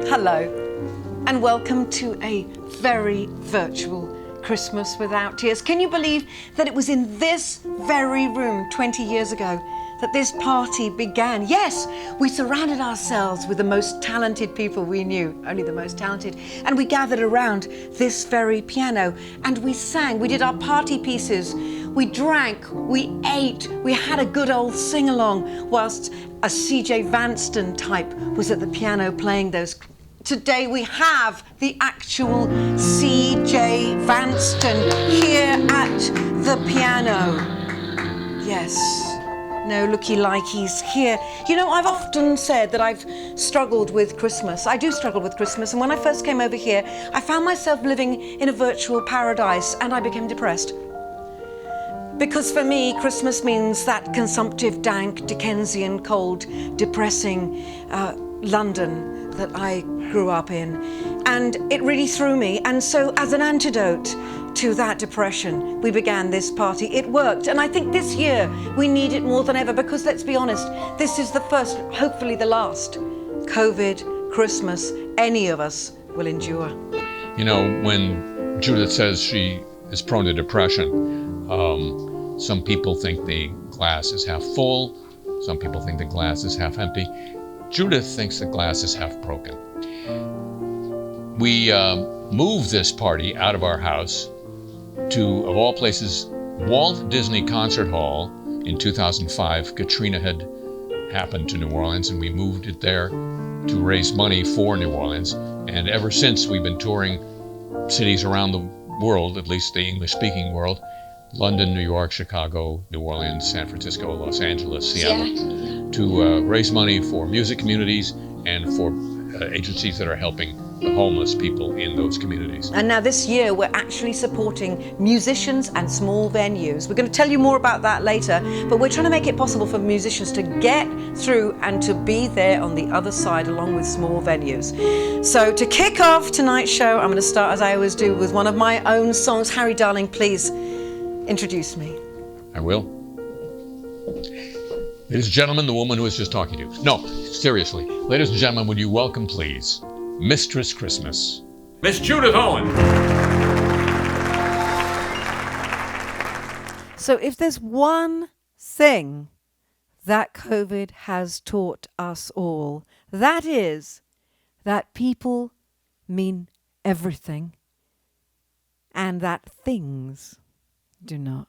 Hello, and welcome to a very virtual Christmas without tears. Can you believe that it was in this very room 20 years ago that this party began? Yes, we surrounded ourselves with the most talented people we knew, only the most talented, and we gathered around this very piano and we sang, we did our party pieces, we drank, we ate, we had a good old sing-along whilst a CJ Vanston type was at the piano playing those. Today we have the actual CJ Vanston here at the piano. Yes. No, looky like he's here. You know, I've often said that I've struggled with Christmas. I do struggle with Christmas, and when I first came over here, I found myself living in a virtual paradise, and I became depressed. Because for me, Christmas means that consumptive, dank, Dickensian, cold, depressing London that I grew up in. And it really threw me. And so as an antidote to that depression, we began this party. It worked. And I think this year we need it more than ever because, let's be honest, this is the first, hopefully the last, COVID Christmas any of us will endure. You know, when Judith says she is prone to depression, some people think the glass is half full. Some people think the glass is half empty. Judith thinks the glass is half broken. We moved this party out of our house to, of all places, Walt Disney Concert Hall in 2005. Katrina had happened to New Orleans, and we moved it there to raise money for New Orleans. And ever since, we've been touring cities around the world, at least the English-speaking world, London, New York, Chicago, New Orleans, San Francisco, Los Angeles, Seattle, to raise money for music communities and for agencies that are helping the homeless people in those communities. And now this year we're actually supporting musicians and small venues. We're going to tell you more about that later, but we're trying to make it possible for musicians to get through and to be there on the other side along with small venues. So to kick off tonight's show, I'm going to start, as I always do, with one of my own songs. Harry, darling, please introduce me. I will. Ladies and gentlemen, the woman who was just talking to you. No, seriously. Ladies and gentlemen, would you welcome, please, Mistress Christmas, Miss Judith Owen. So if there's one thing that COVID has taught us all, that is that people mean everything and that things do not.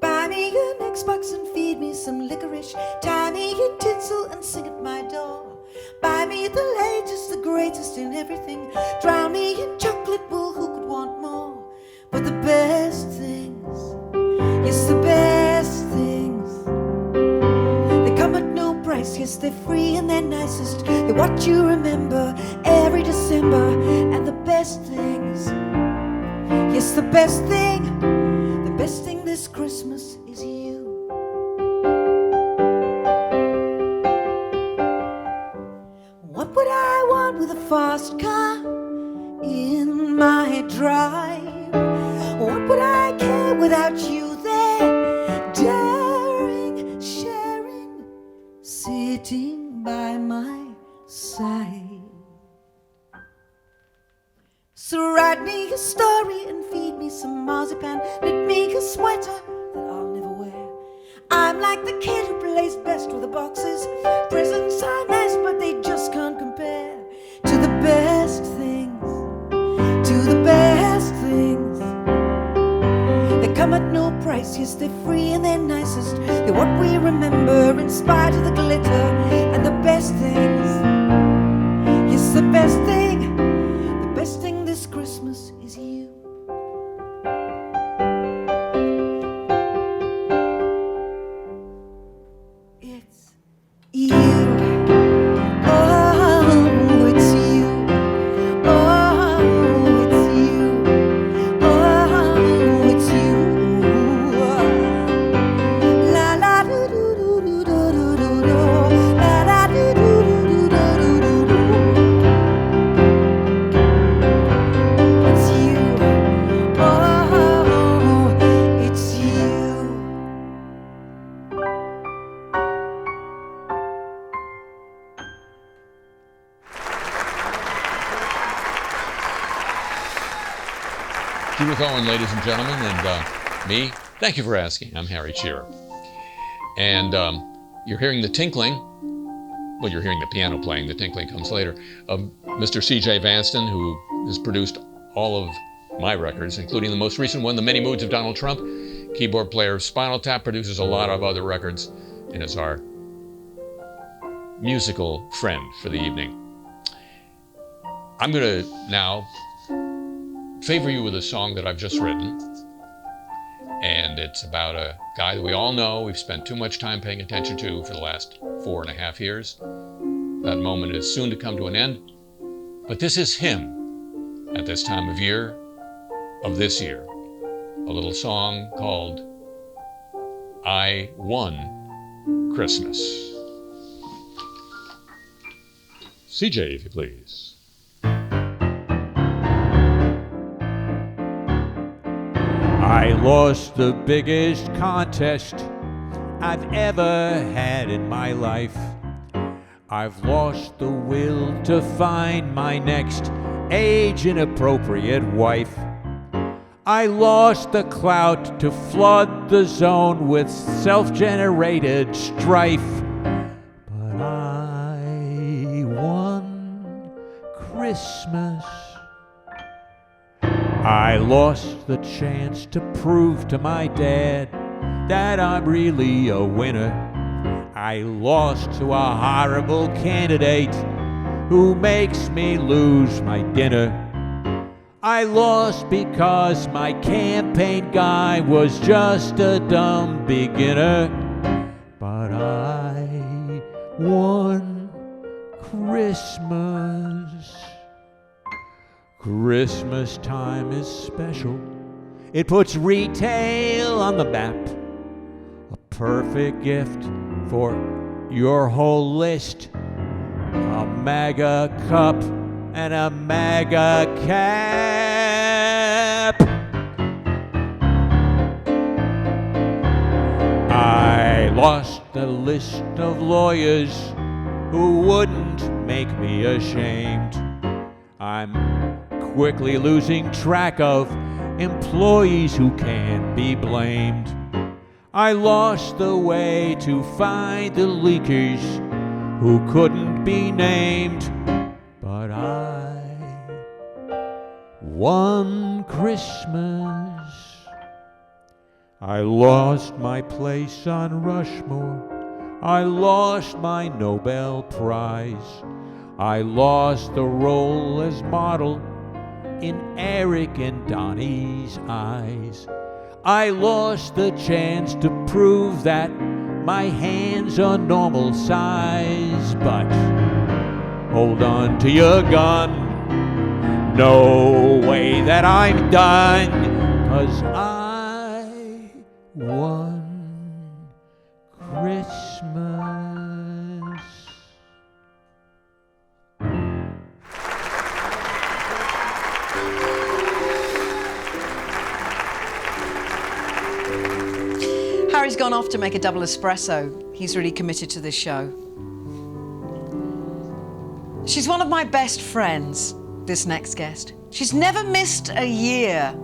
Buy me an Xbox and feed me some licorice. Tie me in tinsel and sing at my door. Buy me the latest, the greatest in everything. Drown me in chocolate wool, who could want more? But the best things, yes, the best things, they come at no price. Yes, they're free and they're nicest. They're what you remember every December. And the best things, yes, the best thing this Christmas is you. What would I want with a fast car in my drive? What would I care without you there, daring, sharing, sitting by my side? So write me a story and feed me some marzipan. Knit me a sweater that I'll never wear. I'm like the kid who plays best with the boxes. Presents are nice, but they just can't compare to the best things, to the best things. They come at no price, yes, they're free and they're nicest. They're what we remember in spite of the glitter. And the best things, yes, the best thing this Christmas is you. It's Judith Owen, ladies and gentlemen, and me. Thank you for asking. I'm Harry Shearer. And you're hearing the tinkling. Well, you're hearing the piano playing. The tinkling comes later. Of Mr. C.J. Vanston, who has produced all of my records, including the most recent one, The Many Moods of Donald Trump. Keyboard player of Spinal Tap, produces a lot of other records, and is our musical friend for the evening. I'm going to now favor you with a song that I've just written. And it's about a guy that we all know, we've spent too much time paying attention to for the last 4.5 years. That moment is soon to come to an end. But this is him at this time of year, of this year. A little song called I Won Christmas. CJ, if you please. I lost the biggest contest I've ever had in my life. I've lost the will to find my next age-inappropriate wife. I lost the clout to flood the zone with self-generated strife. But I won Christmas. I lost the chance to prove to my dad that I'm really a winner. I lost to a horrible candidate who makes me lose my dinner. I lost because my campaign guy was just a dumb beginner. But I won Christmas. Christmas time is special. It puts retail on the map. A perfect gift for your whole list. A MAGA cup and a MAGA cap. I lost the list of lawyers who wouldn't make me ashamed. I'm quickly losing track of employees who can be blamed. I lost the way to find the leakers who couldn't be named. But I won Christmas. I lost my place on Rushmore. I lost my Nobel Prize. I lost the role as model in Eric and Donnie's eyes. I lost the chance to prove that my hands are normal size. But hold on to your gun. No way that I'm done, 'cause I won Christmas. Harry's gone off to make a double espresso. He's really committed to this show. She's one of my best friends, this next guest. She's never missed a year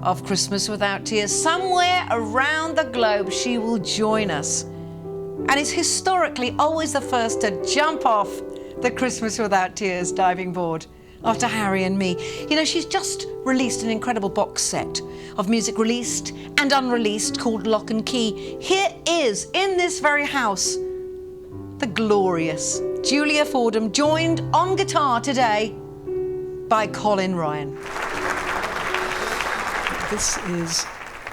of Christmas Without Tears. Somewhere around the globe, she will join us. And is historically always the first to jump off the Christmas Without Tears diving board after Harry and me. You know, she's just released an incredible box set of music released and unreleased called Lock and Key. Here is, in this very house, the glorious Julia Fordham, joined on guitar today by Colin Ryan. This is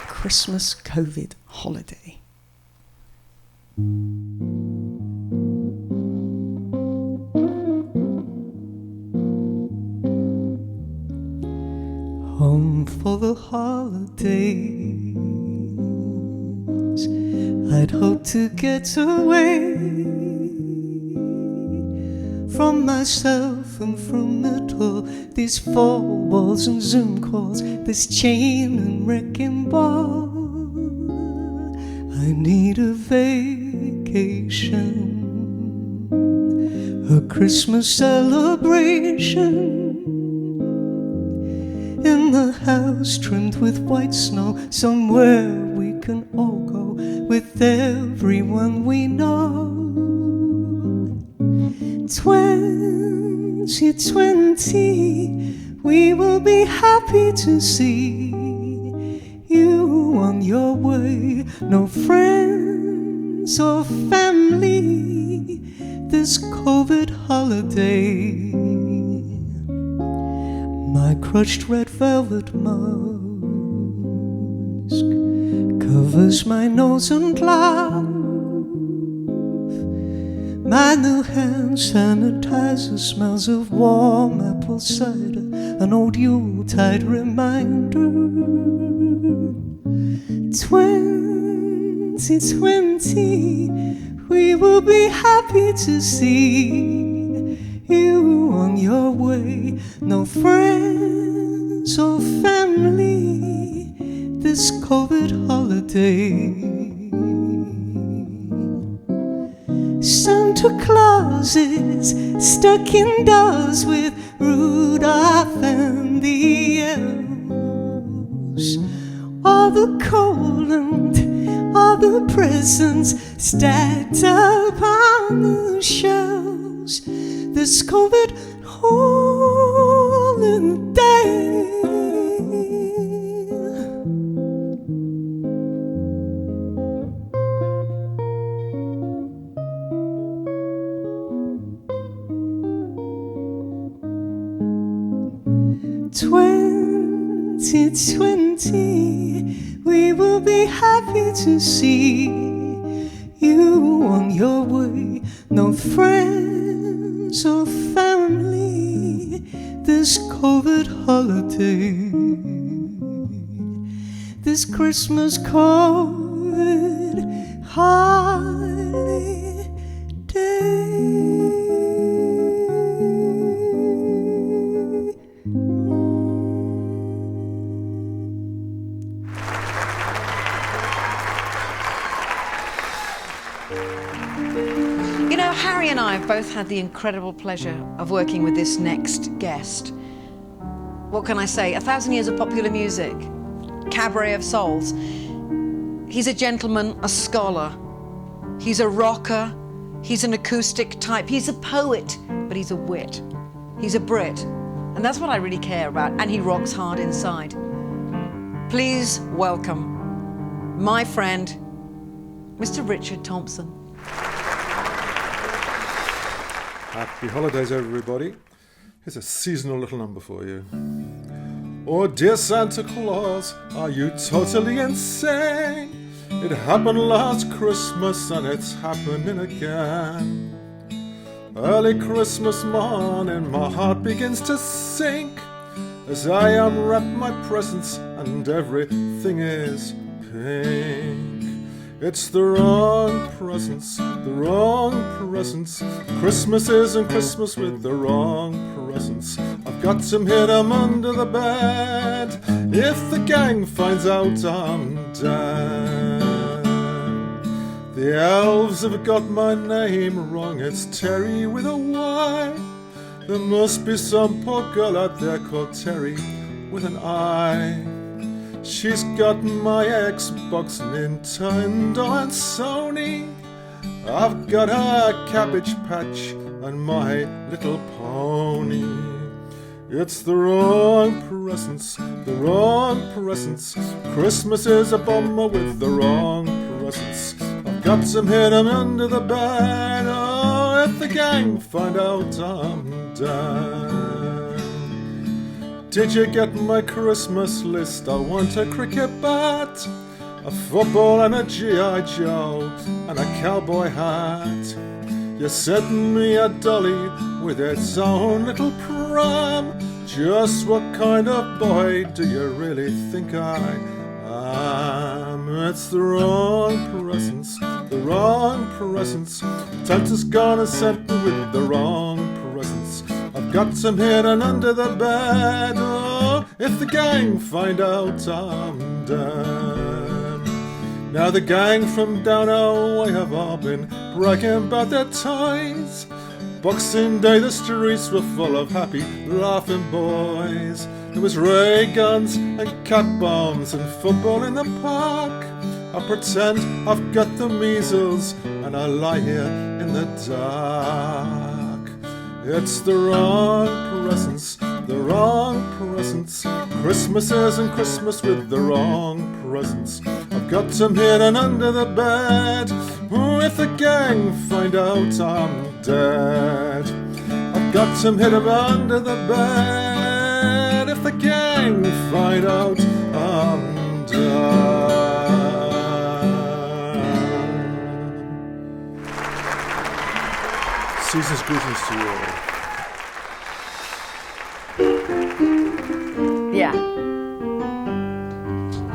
Christmas Covid Holiday. Home for the holidays, I'd hoped to get away from myself and from it all. These four walls and Zoom calls, this chain and wrecking ball. I need a vacation, a Christmas celebration in in a house trimmed with white snow, somewhere we can all go with everyone we know. 2020, we will be happy to see you on your way. No friends or family this COVID holiday. My crushed red velvet mask covers my nose and mouth. My new hand sanitizer smells of warm apple cider, an old Yuletide reminder. 2020, we will be happy to see you on your way. No friends or family this COVID holiday. Santa Claus is stuck indoors with Rudolph and the elves. All the cold and all the presents stacked up on the shelves. This COVID holiday. 2020, we will be happy to see you on your way. No friends or family this COVID holiday. This Christmas COVID holiday. You know, Harry and I have both had the incredible pleasure of working with this next guest. What can I say? 1,000 years of popular music, cabaret of souls. He's a gentleman, a scholar. He's a rocker. He's an acoustic type. He's a poet, but he's a wit. He's a Brit, and that's what I really care about, and he rocks hard inside. Please welcome my friend, Mr. Richard Thompson. Happy holidays, everybody. Here's a seasonal little number for you. Oh, dear Santa Claus, are you totally insane? It happened last Christmas and it's happening again. Early Christmas morning, my heart begins to sink as I unwrap my presents and everything is pink. It's the wrong presents, the wrong presents. Christmas isn't Christmas with the wrong presents. I've got to hid them under the bed if the gang finds out I'm dead. The elves have got my name wrong, it's Terry with a Y. There must be some poor girl out there called Terry with an I. She's got my Xbox, Nintendo and Sony. I've got her Cabbage Patch and My Little Pony. It's the wrong presents, the wrong presents. Christmas is a bummer with the wrong presents. I've got some hidden under the bed. Oh, if the gang find out I'm dead. Did you get my Christmas list? I want a cricket bat, a football and a G.I. Joe, and a cowboy hat. You sent me a dolly with its own little pram. Just what kind of boy do you really think I am? It's the wrong presents, the wrong presents. Santa's gone and sent me with the wrong presents. I've got some hidden under the bed. Oh, if the gang find out I'm dead. Now the gang from down our way have all been bragging about their toys. Boxing Day the streets were full of happy laughing boys. There was ray guns and cat bombs and football in the park. I pretend I've got the measles and I lie here in the dark. It's the wrong presents, the wrong presents. Christmas isn't Christmas with the wrong presents. I've got them hidden under the bed. Oh, if the gang find out I'm dead. I've got them hidden under the bed. If the gang find out I'm dead. Season's greetings to you all. Yeah.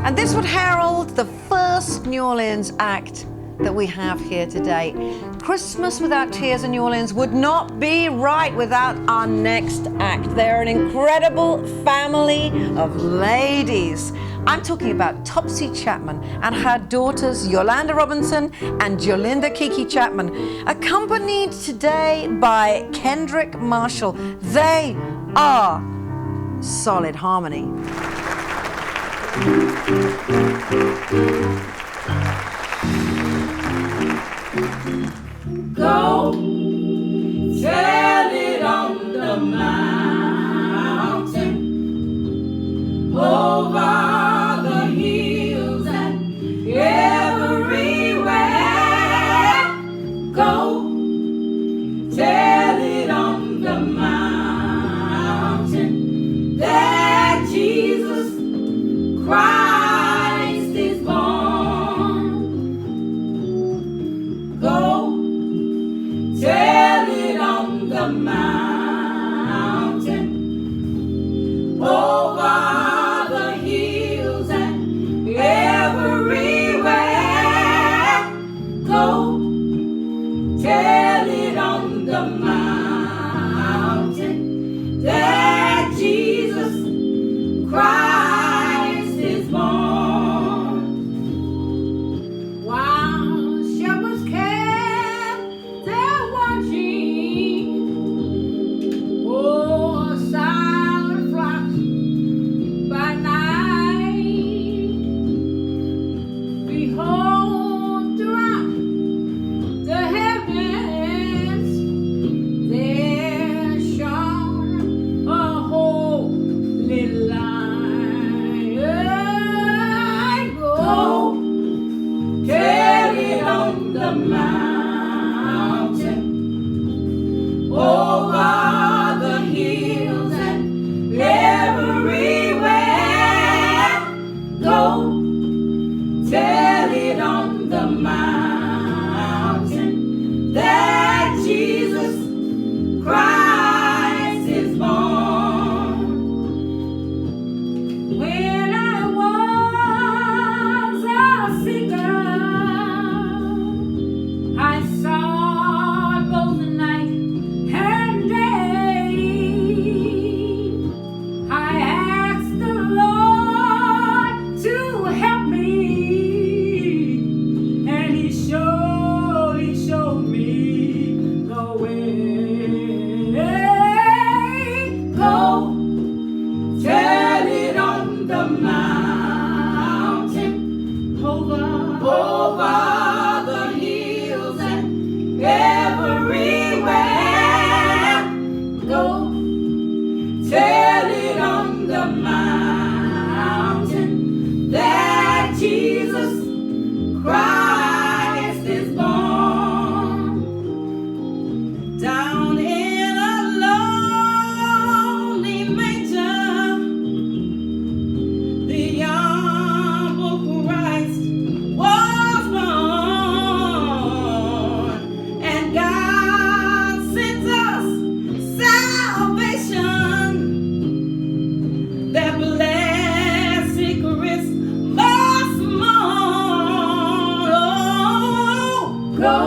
And this would herald the first New Orleans act that we have here today. Christmas without Tears in New Orleans would not be right without our next act. They're an incredible family of ladies. I'm talking about Topsy Chapman and her daughters Yolanda Robinson and Jolinda Kiki Chapman, accompanied today by Kendrick Marshall. They are solid harmony. Go tell it on the mountain, over the hills and everywhere. Go tell it on the mountain that Jesus Christ is born. Go tell it on the mountain, over the hills and everywhere. Go tell it on the mountain that Jesus Christ is born. While shepherds camp, they're watching o'er silent flocks by night. Behold, throughout the heavens there shone a holy light. Go tell it on the mountain, over the hills and everywhere. Go tell it on the mountain that Jesus Christ is born. When I was a seeker, I sought both night and day. I asked the Lord to help me, and He showed me the way. Go tell it on the mountain, over the hills and everywhere. Go tell it on the mountain that Jesus Christ is born. Down in a lonely manger, the humble Christ was born, and God sent us salvation, that blessed Christmas morn. Oh, go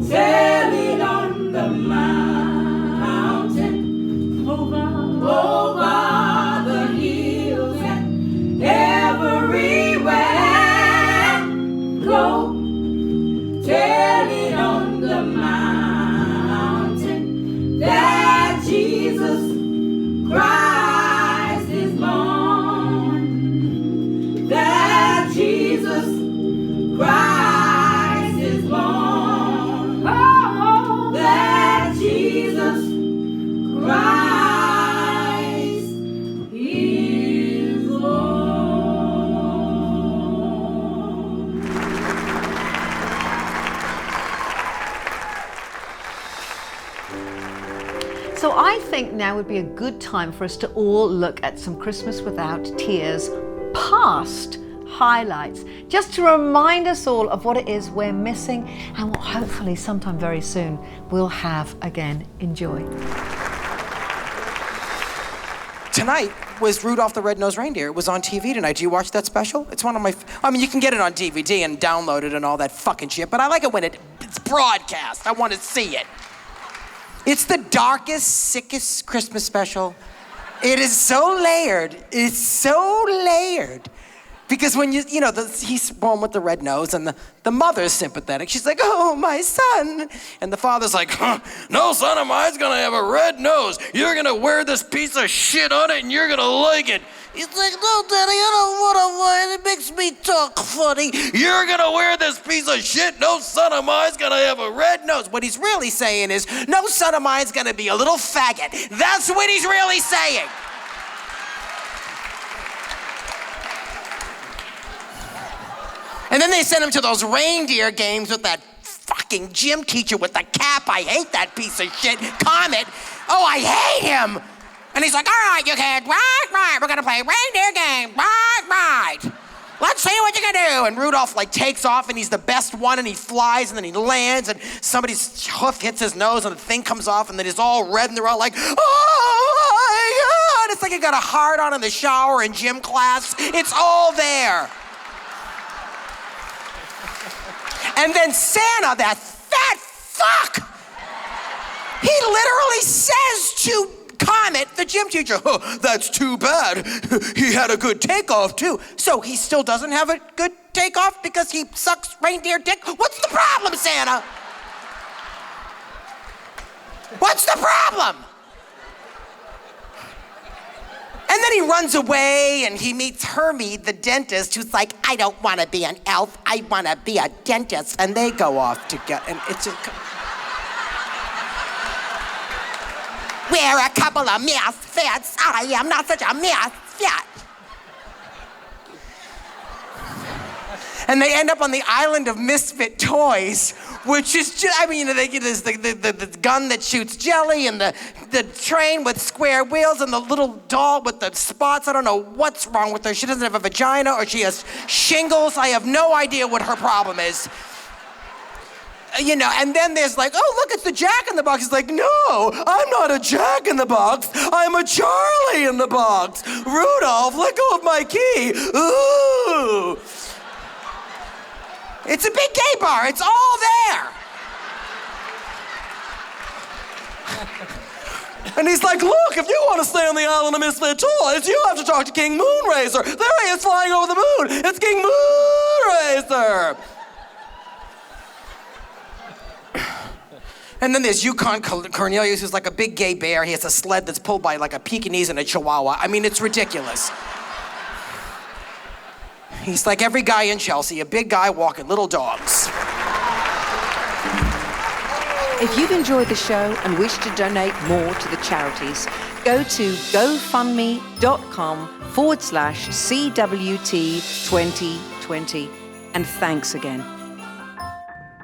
tell it on the mountain, over the hills and everywhere. Go tell it on the mountain that Jesus Christ So I think now would be a good time for us to all look at some Christmas Without Tears past highlights, just to remind us all of what it is we're missing and what hopefully sometime very soon we'll have again. Enjoy. Tonight was Rudolph the Red-Nosed Reindeer. It was on TV tonight. Do you watch that special? It's one of my... I mean, you can get it on DVD and download it and all that fucking shit, but I like it when it's broadcast. I want to see it. It's the darkest, sickest Christmas special. It is so layered. It's so layered. Because when he's born with the red nose and the mother's sympathetic. She's like, oh, my son. And the father's like, no son of mine's gonna have a red nose. You're gonna wear this piece of shit on it and you're gonna like it. He's like, no, Daddy, I don't wanna wear it. It makes me talk funny. You're gonna wear this piece of shit. No son of mine's gonna have a red nose. What he's really saying is, no son of mine's gonna be a little faggot. That's what he's really saying. And then they send him to those reindeer games with that fucking gym teacher with the cap. I hate that piece of shit. Comet. Oh, I hate him. And he's like, all right, you kids, right. We're gonna play reindeer game, right. Let's see what you can do. And Rudolph takes off and he's the best one and he flies and then he lands and somebody's hoof hits his nose and the thing comes off and then he's all red and they're all like, oh my God. It's like he got a hard on in the shower in gym class. It's all there. And then Santa, that fat fuck, he literally says to Comet, the gym teacher, oh, that's too bad. He had a good takeoff too. So he still doesn't have a good takeoff because he sucks reindeer dick? What's the problem, Santa? What's the problem? And then he runs away and he meets Hermie, the dentist, who's like, I don't want to be an elf, I want to be a dentist. And they go off together. And it's we're a couple of misfits. I am not such a misfit. And they end up on the island of misfit toys, which is just, they get this, the gun that shoots jelly and the train with square wheels and the little doll with the spots. I don't know what's wrong with her. She doesn't have a vagina or she has shingles. I have no idea what her problem is. And then there's like, oh, look, it's the Jack in the Box. He's like, no, I'm not a Jack in the Box. I'm a Charlie in the Box. Rudolph, let go of my key. Ooh. It's a big gay bar. It's all there. And he's like, look, if you want to stay on the island of misfit toys, you have to talk to King Moonracer. There he is flying over the moon. It's King Moonracer. And then there's Yukon Cornelius, who's like a big gay bear. He has a sled that's pulled by like a Pekingese and a Chihuahua. I mean, it's ridiculous. He's like every guy in Chelsea, a big guy walking little dogs. If you've enjoyed the show and wish to donate more to the charities, go to gofundme.com/CWT 2020. And thanks again.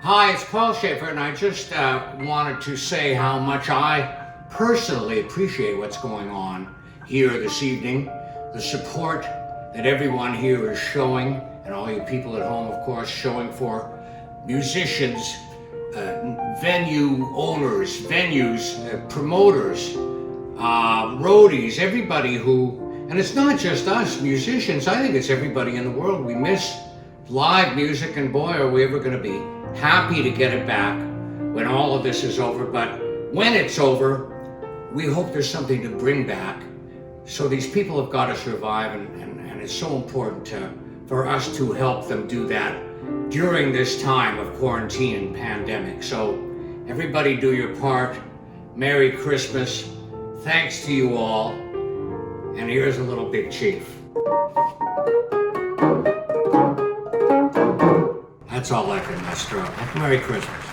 Hi, it's Paul Schaefer, and I just wanted to say how much I personally appreciate what's going on here this evening, the support that everyone here is showing, and all you people at home, of course, showing for musicians, venue owners, venues, promoters, roadies, everybody and it's not just us musicians, I think it's everybody in the world. We miss live music, and boy, are we ever going to be happy to get it back when all of this is over. But when it's over, we hope there's something to bring back. So these people have got to survive, and it's so important for us to help them do that during this time of quarantine and pandemic. So everybody do your part. Merry Christmas. Thanks to you all. And here's a little Big Chief. That's all I can muster up. Merry Christmas.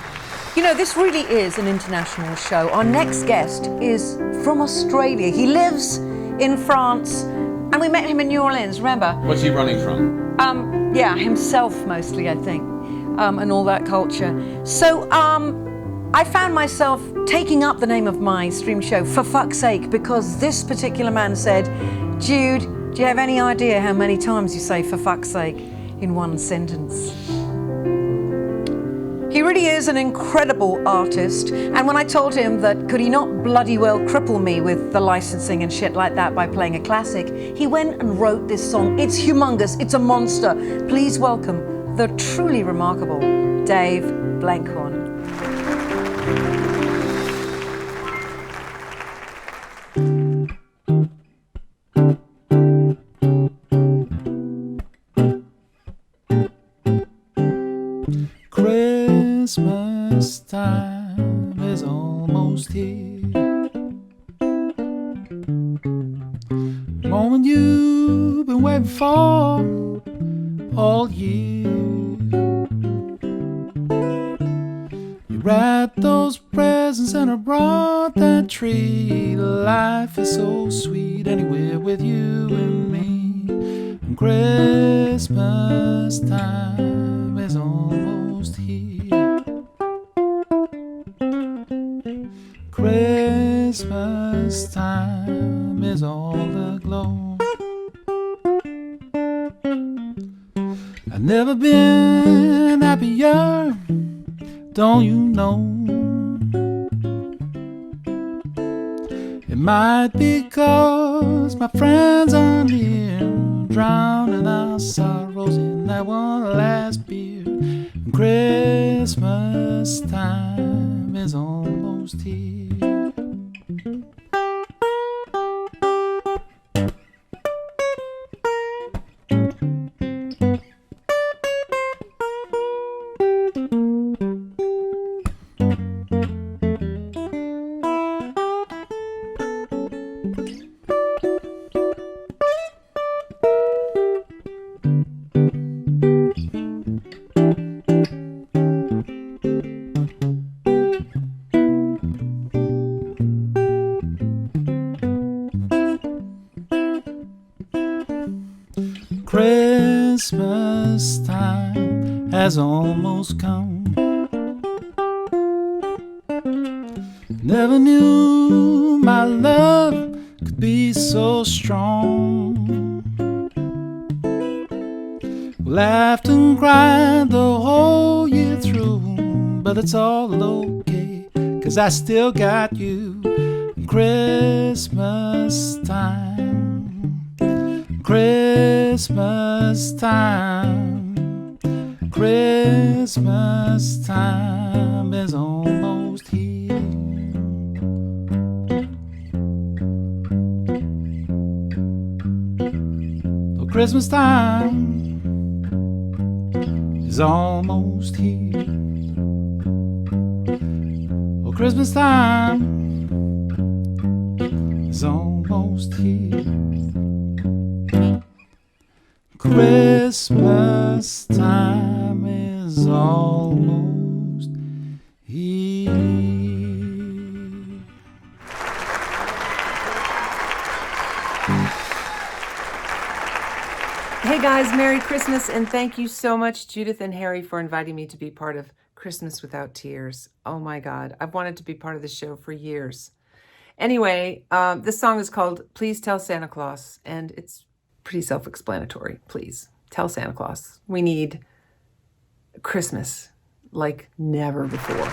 This really is an international show. Our next guest is from Australia. He lives in France, and we met him in New Orleans, remember? What's he running from? Himself mostly, I think, and all that culture. So, I found myself taking up the name of my stream show, For Fuck's Sake, because this particular man said, Jude, do you have any idea how many times you say for fuck's sake in one sentence? He really is an incredible artist, and when I told him that could he not bloody well cripple me with the licensing and shit like that by playing a classic, he went and wrote this song. It's humongous, it's a monster. Please welcome the truly remarkable Dave Blenkhorn. Christmas time is almost here. Moment you've been waiting for all year. You wrapped those presents and I brought that tree. Life is so sweet anywhere with you and me. And Christmas time is almost here. Christmas time is all aglow. I've never been happier, don't you know? It might be 'cause my friends are near, drowning our sorrows in that one last beer. And Christmas time is almost here. Christmas time has almost come. Never knew my love could be so strong. We laughed and cried the whole year through, but it's all okay, 'cause I still got you. Christmas time, Christmas time, Christmas time is almost here. Oh, Christmas time is almost here. Oh, Christmas time is almost here. Christmas time is almost here. Hey guys, Merry Christmas, and thank you so much, Judith and Harry, for inviting me to be part of Christmas Without Tears. Oh my God, I've wanted to be part of the show for years. Anyway, this song is called Please Tell Santa Claus, and it's pretty self-explanatory. Please tell Santa Claus we need Christmas like never before.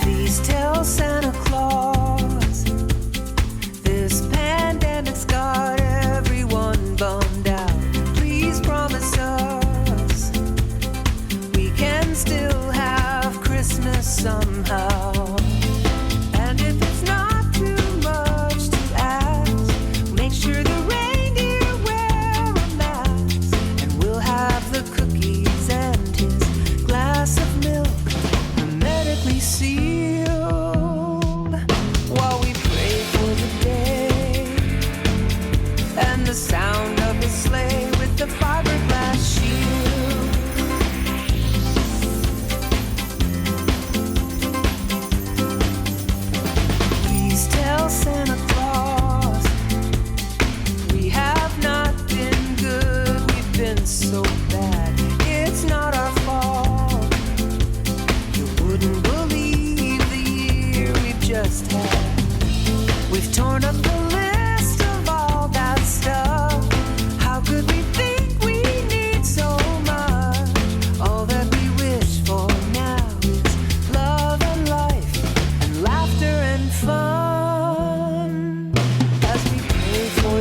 Please tell Santa Claus this pandemic's got everyone bummed out. Please promise us we can still have Christmas somehow. And if it's not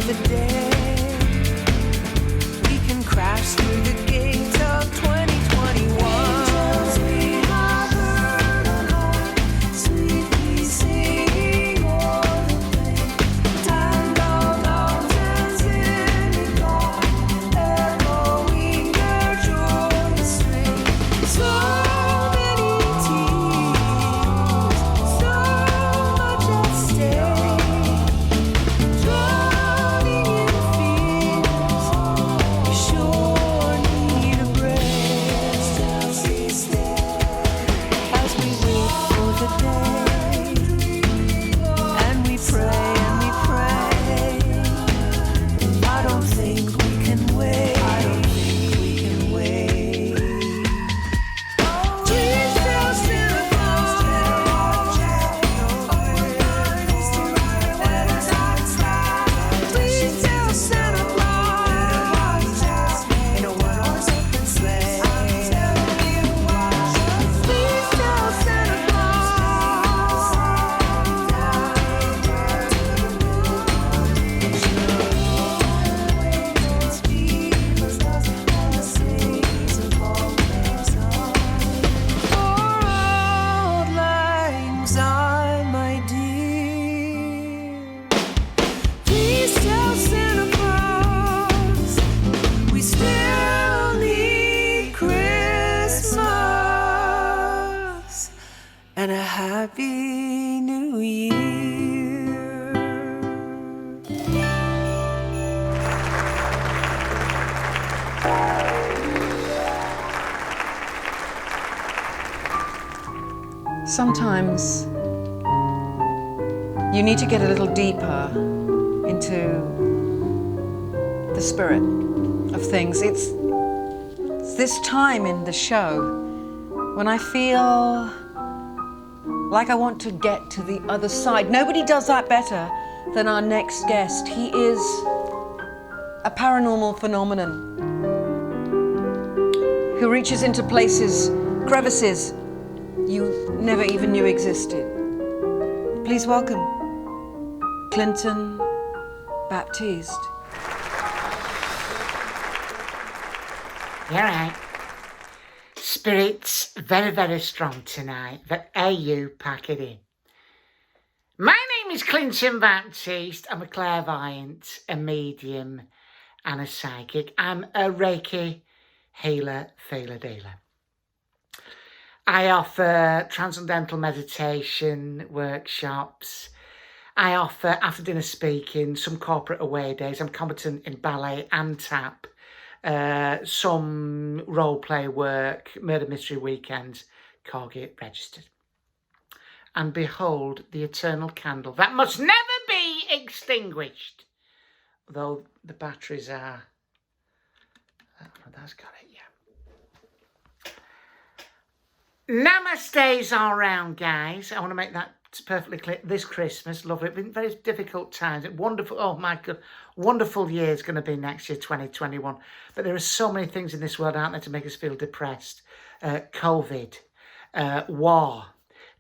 the day we can crash through the gate of 2021. Sweetly singing all the plain, and all mountains in the dawn, echoing their joyous strain. So many tears, so much at stake, drowning in fears. You sure need a break. As we wait for the day, and we pray and we pray. I don't think we can wait. I don't think we can wait. Please tell Santa Claus. Please tell Santa Claus. In a one-horse open sleigh. Please tell Santa Auld Lang Syne, my dear. Please tell Santa Claus we still need Christmas and a happy new year. Sometimes you need to get a little deeper into the spirit of things. It's this time in the show when I feel like I want to get to the other side. Nobody does that better than our next guest. He is a paranormal phenomenon who reaches into places, crevices you never even knew existed. Please welcome Clinton Baptiste. You're right. Spirits very, very strong tonight, but you pack it in. My name is Clinton Baptiste. I'm a clairvoyant, a medium, and a psychic. I'm a Reiki healer, feeler, dealer. I offer transcendental meditation workshops. I offer after dinner speaking, some corporate away days. I'm competent in ballet and tap. Some role play work, murder mystery weekends, Corgate registered. And behold the eternal candle that must never be extinguished. Though the batteries are... that's got it, yeah. Namaste's all round, guys. I want to make that perfectly clear. This Christmas, lovely. It's been very difficult times. Wonderful, oh my God, wonderful year is going to be next year, 2021. But there are so many things in this world, aren't there, to make us feel depressed. COVID, war,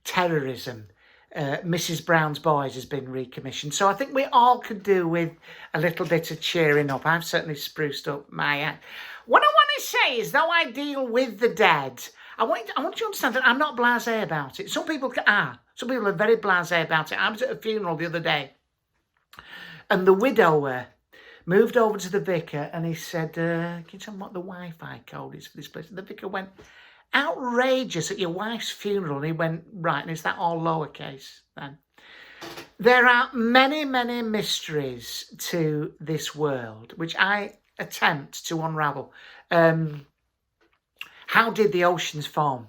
terrorism. Mrs. Brown's Boys has been recommissioned. So I think we all could do with a little bit of cheering up. I've certainly spruced up my act. What I want to say is, though I deal with the dead, I want you to understand that I'm not blasé about it. Some people are. Some people are very blasé about it. I was at a funeral the other day, and the widower moved over to the vicar and he said, can you tell me what the Wi-Fi code is for this place? And the vicar went, outrageous at your wife's funeral. And he went, right, and is that all lowercase then? There are many, many mysteries to this world, which I attempt to unravel. How did the oceans form?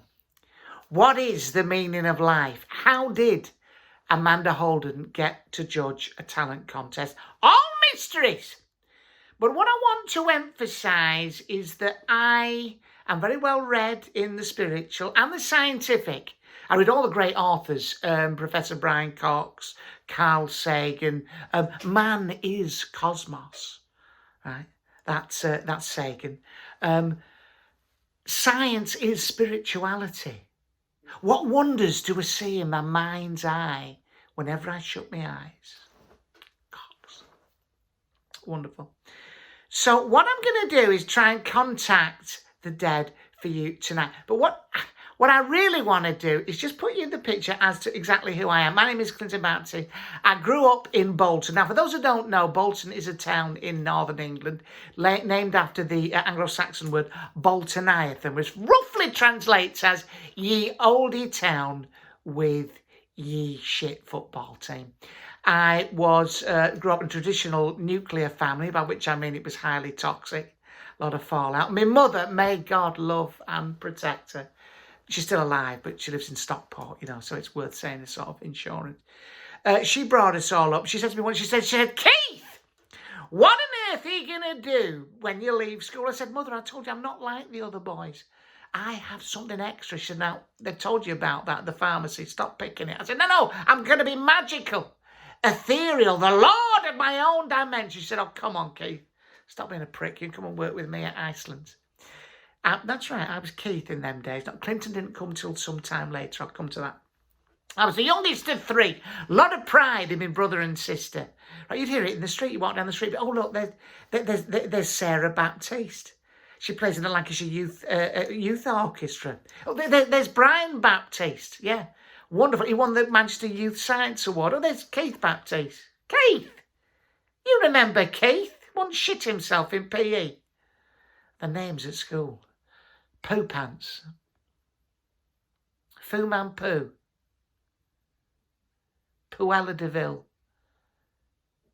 What is the meaning of life? How did Amanda Holden get to judge a talent contest? All mysteries. But what I want to emphasise is that I am very well read in the spiritual and the scientific. I read all the great authors, Professor Brian Cox, Carl Sagan. Man is cosmos, right? That's Sagan. Science is spirituality. What wonders do I see in my mind's eye whenever I shut my eyes? Cox. Wonderful. So what I'm going to do is try and contact the dead for you tonight. But what I really want to do is just put you in the picture as to exactly who I am. My name is Clinton Baptiste. I grew up in Bolton. Now, for those who don't know, Bolton is a town in northern England named after the Anglo-Saxon word Boltoniathon, which roughly translates as ye oldie town with ye shit football team. I grew up in a traditional nuclear family, by which I mean it was highly toxic, a lot of fallout. My mother, may God love and protect her. She's still alive, but she lives in Stockport, so it's worth saying as sort of insurance. She brought us all up. She said to me once, she said, Keith, what on earth are you going to do when you leave school? I said, Mother, I told you I'm not like the other boys. I have something extra. She said, now, they've told you about that at the pharmacy. Stop picking it. I said, no, I'm going to be magical, ethereal, the lord of my own dimension. She said, oh, come on, Keith. Stop being a prick. You can come and work with me at Iceland. That's right, I was Keith in them days. Clinton didn't come till some time later. I'll come to that. I was the youngest of three. A lot of pride in my brother and sister. Right, you'd hear it in the street. You walk down the street. Oh, look, there's Sarah Baptiste. She plays in the Lancashire Youth Orchestra. Oh, there's Brian Baptiste. Yeah, wonderful. He won the Manchester Youth Science Award. Oh, there's Keith Baptiste. Keith! You remember Keith? Once shit himself in PE. The names at school. Poo Pants. Fu Man Poo. Puella DeVille.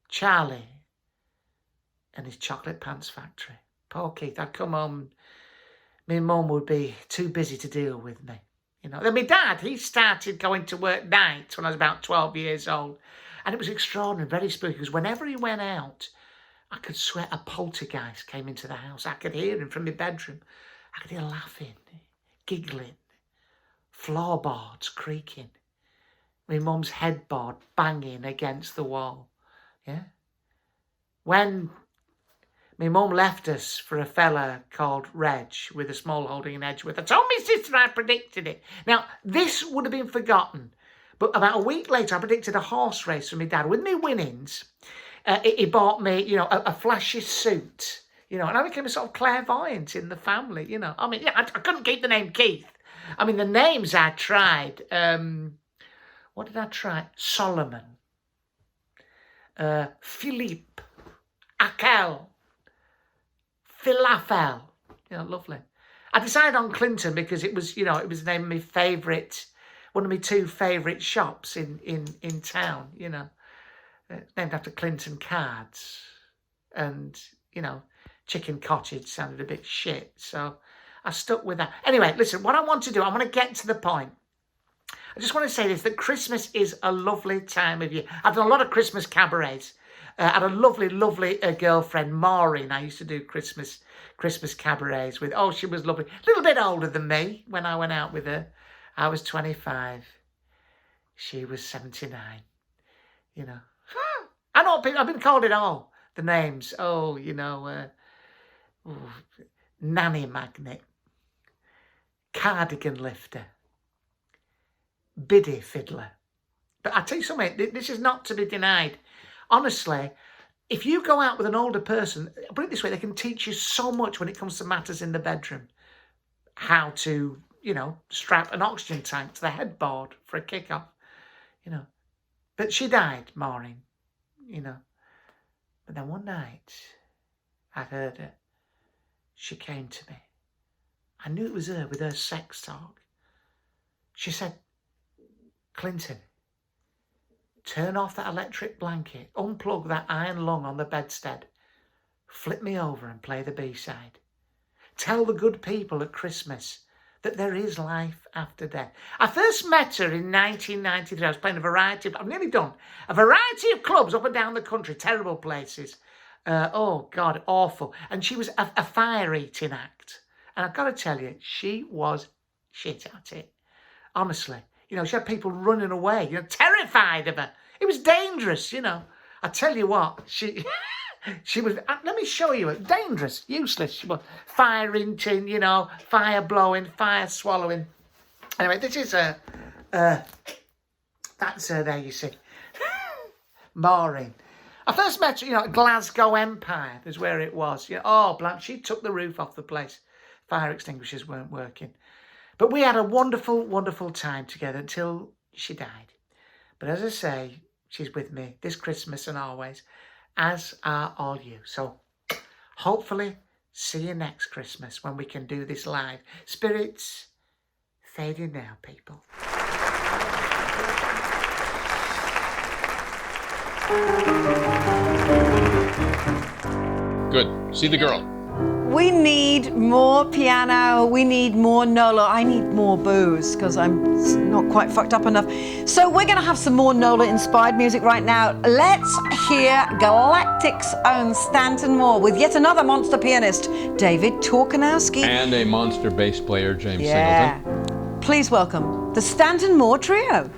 Charlie. And his chocolate pants factory. Poor Keith. I'd come home. My mum would be too busy to deal with me. Then my dad, he started going to work nights when I was about 12 years old. And it was extraordinary, very spooky, because whenever he went out, I could swear a poltergeist came into the house. I could hear him from my bedroom. I could hear laughing, giggling, floorboards creaking, my mum's headboard banging against the wall. Yeah. When my mum left us for a fella called Reg with a small holding in Edgeworth, I told my sister I predicted it. Now, this would have been forgotten, but about a week later, I predicted a horse race from my dad. With my winnings, he bought me, a flashy suit, and I became a sort of clairvoyant in the family, I mean, yeah, I couldn't keep the name Keith. I mean, the names I tried, what did I try? Solomon, Philippe, Akel, Philafel, lovely. I decided on Clinton because it was, it was the name of my favourite, one of my two favourite shops in town, named after Clinton Cards. And, Chicken Cottage sounded a bit shit, so I stuck with that. Anyway, listen, what I want to do, I want to get to the point. I just want to say this, that Christmas is a lovely time of year. I've done a lot of Christmas cabarets. I had a lovely, lovely girlfriend, Maureen. I used to do Christmas cabarets with. Oh, she was lovely. A little bit older than me when I went out with her. I was 25. She was 79. I know people, I've been called it all. The names. Oh, nanny magnet. Cardigan lifter. Biddy fiddler. But I tell you something, this is not to be denied. Honestly, if you go out with an older person, put it this way, they can teach you so much when it comes to matters in the bedroom. How to, strap an oxygen tank to the headboard for a kick-off, But she died, Maureen, But then one night, I heard her. She came to me. I knew it was her with her sex talk. She said, Clinton, turn off that electric blanket, unplug that iron lung on the bedstead, flip me over and play the B-side. Tell the good people at Christmas that there is life after death. I first met her in 1993. I was playing I'm nearly done, a variety of clubs up and down the country, terrible places. Oh, God, awful. And she was a fire-eating act. And I've got to tell you, she was shit at it. Honestly. She had people running away, terrified of her. It was dangerous, I tell you what, she was, let me show you it, dangerous, useless. She was fire eating, fire blowing, fire swallowing. Anyway, this is that's her there, you see. Maureen. I first met her, at Glasgow Empire, is where it was. She took the roof off the place. Fire extinguishers weren't working. But we had a wonderful, wonderful time together until she died. But as I say, she's with me this Christmas and always, as are all you. So hopefully see you next Christmas when we can do this live. Spirits fading now, people. Good. See the girl. We need more piano. We need more Nola. I need more booze because I'm not quite fucked up enough. So we're going to have some more Nola-inspired music right now. Let's hear Galactic's own Stanton Moore with yet another monster pianist, David Torkanowsky. And a monster bass player, James Singleton. Please welcome the Stanton Moore Trio.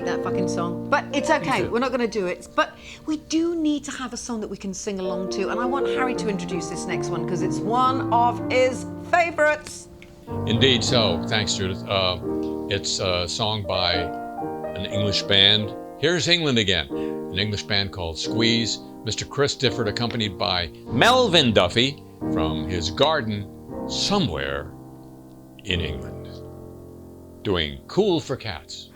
hate that fucking song. But it's okay, we're not going to do it. But we do need to have a song that we can sing along to, and I want Harry to introduce this next one because it's one of his favourites. Indeed so. Thanks, Judith. It's a song by an English band. Here's England again. An English band called Squeeze. Mr. Chris Difford, accompanied by Melvin Duffy from his garden somewhere in England, doing Cool for Cats.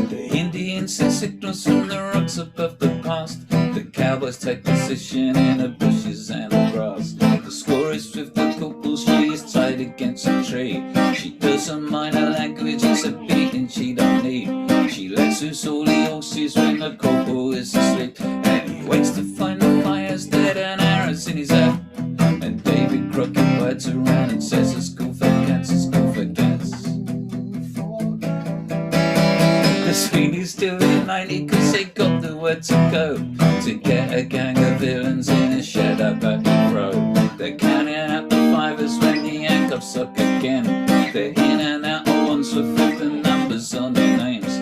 The Indians say signals from the rocks above the past. The cowboys take position in the bushes and the grass. The score is with the couple, she is tied against a tree. She doesn't mind her language, it's a beating she don't need. She lets loose all the horses when the corporal is asleep. And he waits to find the fires dead and arrows in his hair. And David Crockett rides around and says it's cool for cats, it's cool for cats. The Sweeney's still in 90 cause they got the word to go to get a gang of villains in a shed up at the road. They're counting out the fivers when the handcuffs up again. They're in and out of ones with the numbers on their names.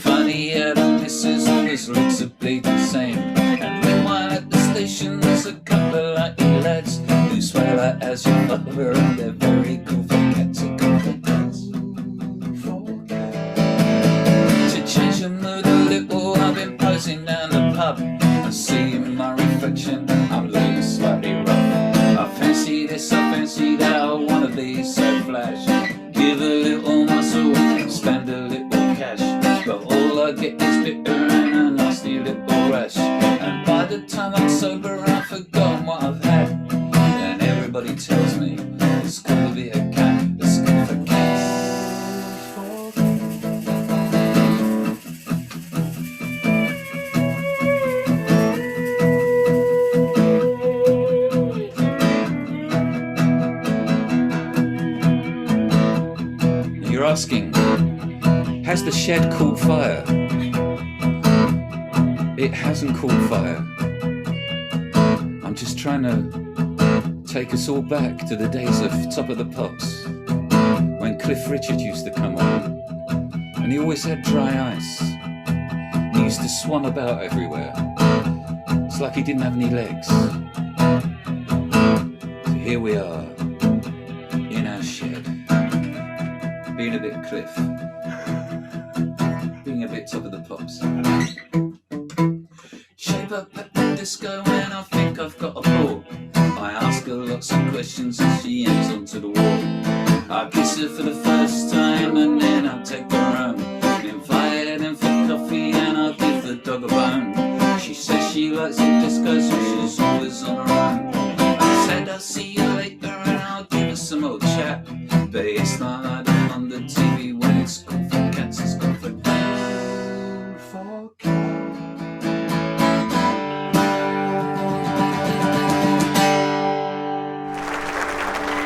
Funny how the missus always looks a bleeding same. And meanwhile at the station there's a couple of lucky lads who swear like as your butler and they're very cool for cats, a cool for cats. To change the mood a little, I've been posing down the pub. I see in my reflection I'm looking slightly rough. I fancy this, I fancy that, I wanna be so flash. Give a little muscle, spend a little cash. But all I get is bitter and a nasty little rash. And by the time I'm sober I've forgotten what I've had. And everybody tells me it's cool to be a cat, it's cool for cats. You're asking, has the shed caught fire? It hasn't caught fire. I'm just trying to take us all back to the days of Top of the Pops, when Cliff Richard used to come on, and he always had dry ice. He used to swan about everywhere. It's like he didn't have any legs. So here we are, in our shed, being a bit Cliff, being a bit Top of the Pops. Shape up at the disco when I think I've got a ball. I ask her lots of questions and she hangs onto the wall. I kiss her for the first time and then I'll take her home. Invite her in for coffee and I'll give the dog a bone. She says she likes the disco so she's always on her own. I said I'll see you later and I'll give her some old chat. But it's not like that on the TV when it's cool for cats, it's cool for cats.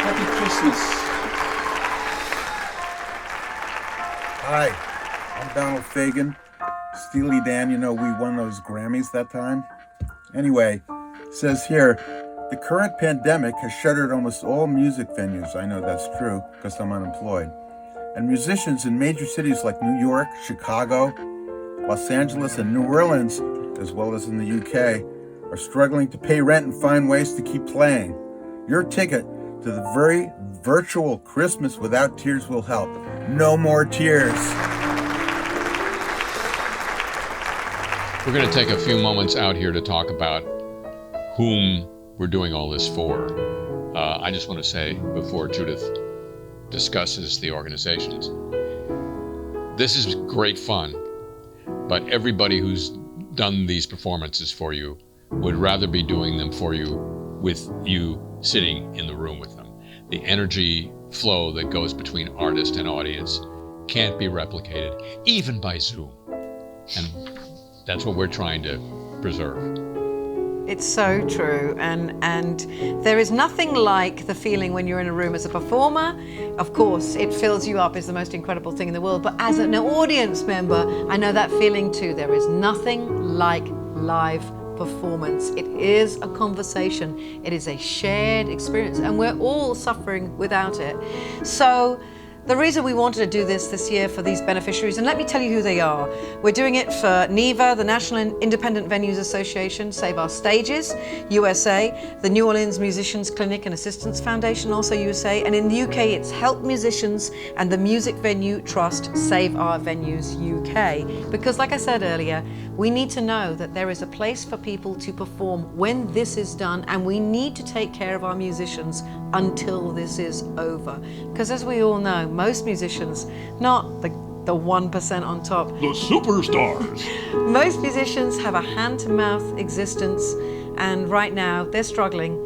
Happy Christmas. Hi, I'm Donald Fagen. Steely Dan, you know, we won those Grammys that time. Anyway, it says here, the current pandemic has shuttered almost all music venues. I know that's true because I'm unemployed. And musicians in major cities like New York, Chicago, Los Angeles, and New Orleans, as well as in the UK, are struggling to pay rent and find ways to keep playing. Your ticket to the very virtual Christmas Without Tears will help. No more tears. We're going to take a few moments out here to talk about whom we're doing all this for. I just want to say, before Judith discusses the organizations, this is great fun, but everybody who's done these performances for you would rather be doing them for you with you sitting in the room with them. The energy flow that goes between artist and audience can't be replicated, even by Zoom. And that's what we're trying to preserve. It's so true, and there is nothing like the feeling when you're in a room as a performer. Of course, it fills you up, it's the most incredible thing in the world, but as an audience member, I know that feeling too. There is nothing like live performance. It is a conversation. It is a shared experience, and we're all suffering without it. So the reason we wanted to do this year for these beneficiaries, and let me tell you who they are. We're doing it for NIVA, the National Independent Venues Association, Save Our Stages, USA, the New Orleans Musicians Clinic and Assistance Foundation, also USA, and in the UK it's Help Musicians and the Music Venue Trust, Save Our Venues UK. Because like I said earlier, we need to know that there is a place for people to perform when this is done, and we need to take care of our musicians until this is over. Because as we all know, most musicians, not the 1% on top, the superstars. Most musicians have a hand-to-mouth existence, and right now they're struggling.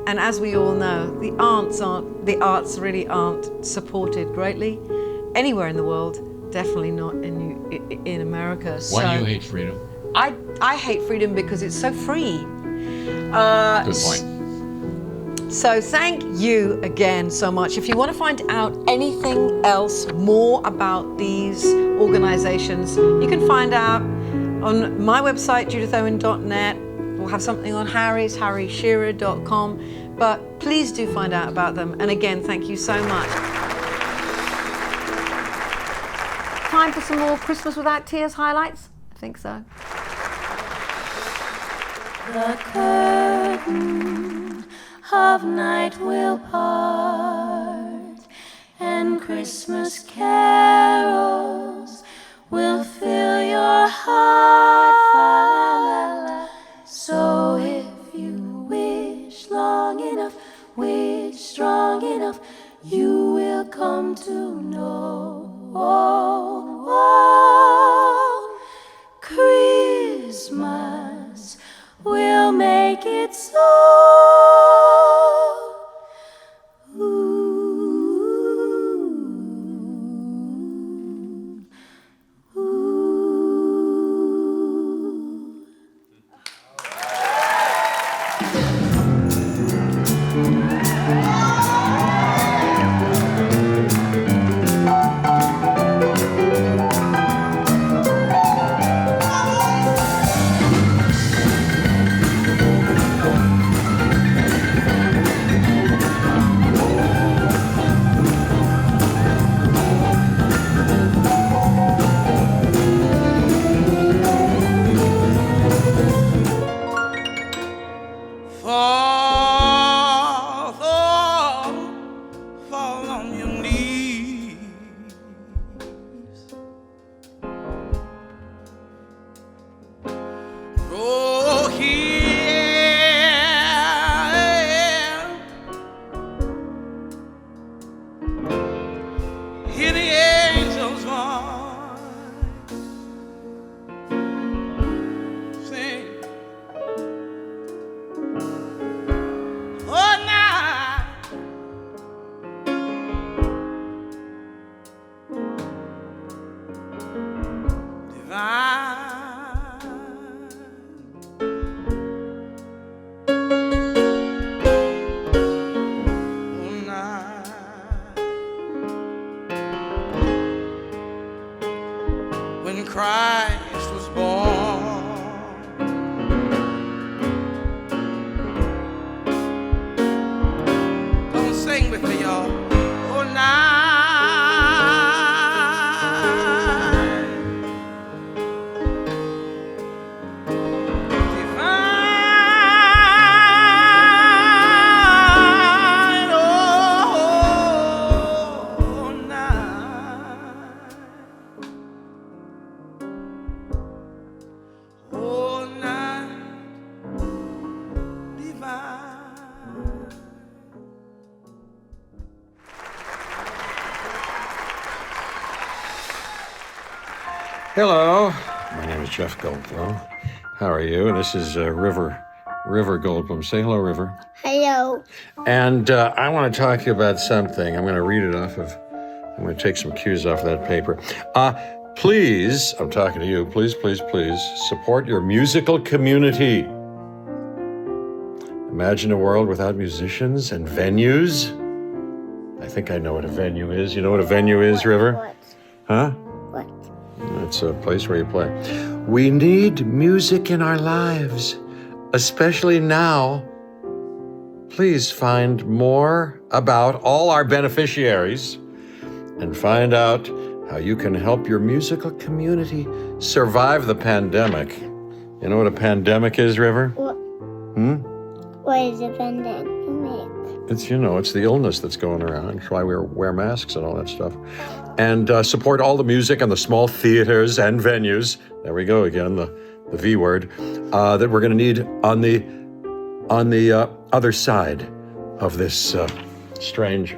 And as we all know, the arts really aren't supported greatly anywhere in the world. Definitely not in America. Why do you hate freedom? I hate freedom because it's so free. Good point. So thank you again so much. If you want to find out anything else more about these organizations, you can find out on my website, judithowen.net. We'll have something on Harry's, harryshearer.com. But please do find out about them. And again, thank you so much. Time for some more Christmas Without Tears highlights? I think so. The curtain of night will part, and Christmas carols will fill your heart. So if you wish long enough, wish strong enough, you will come to know. Christmas will make it so. Christ was born. Come sing with me, y'all. Oh, night. Divine, oh, night. Oh, night divine. Hello, my name is Jeff Goldblum. How are you? And this is River Goldblum. Say hello, River. Hello. And I want to talk to you about something. I'm going to read it off of, I'm going to take some cues off of that paper. Please, I'm talking to you, please support your musical community. Imagine a world without musicians and venues. I think I know what a venue is. You know what a venue is, River? What? Huh? What? It's a place where you play. We need music in our lives. especially now, please find more about all our beneficiaries and find out how you can help your musical community survive the pandemic. You know what a pandemic is, River? What is a pandemic? It's the illness that's going around. That's why we wear masks and all that stuff. And support all the music and the small theaters and venues. There we go again, the V word, that we're going to need on the other side of this strange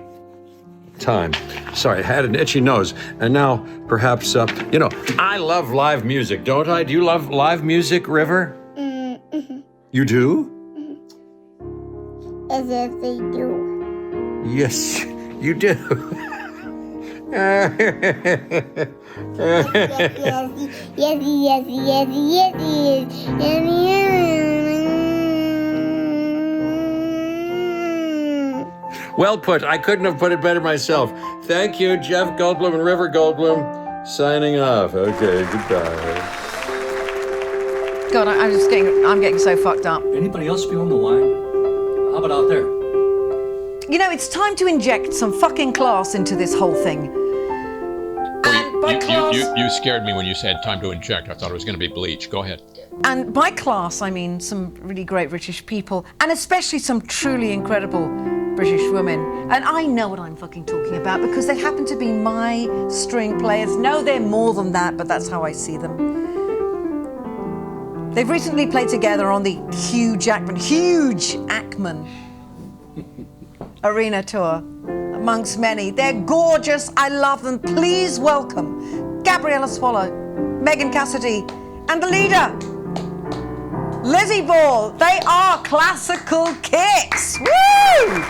time. Sorry, I had an itchy nose. And now, perhaps, I love live music, don't I? Do you love live music, River? Mm-hmm. You do? Yes, they do. Yes, you do. Yes. Well put. I couldn't have put it better myself. Thank you, Jeff Goldblum and River Goldblum. Signing off. Okay, goodbye. God, I'm getting so fucked up. Anybody else be on the line? How about out there? It's time to inject some fucking class into this whole thing. And by class... You scared me when you said time to inject. I thought it was going to be bleach. Go ahead. And by class, I mean some really great British people, and especially some truly incredible British women. And I know what I'm fucking talking about because they happen to be my string players. No, they're more than that, but that's how I see them. They've recently played together on the Hugh Jackman Arena Tour, amongst many. They're gorgeous. I love them. Please welcome Gabriella Swallow, Megan Cassidy, and the leader, Lizzie Ball. They are classical kicks. Woo!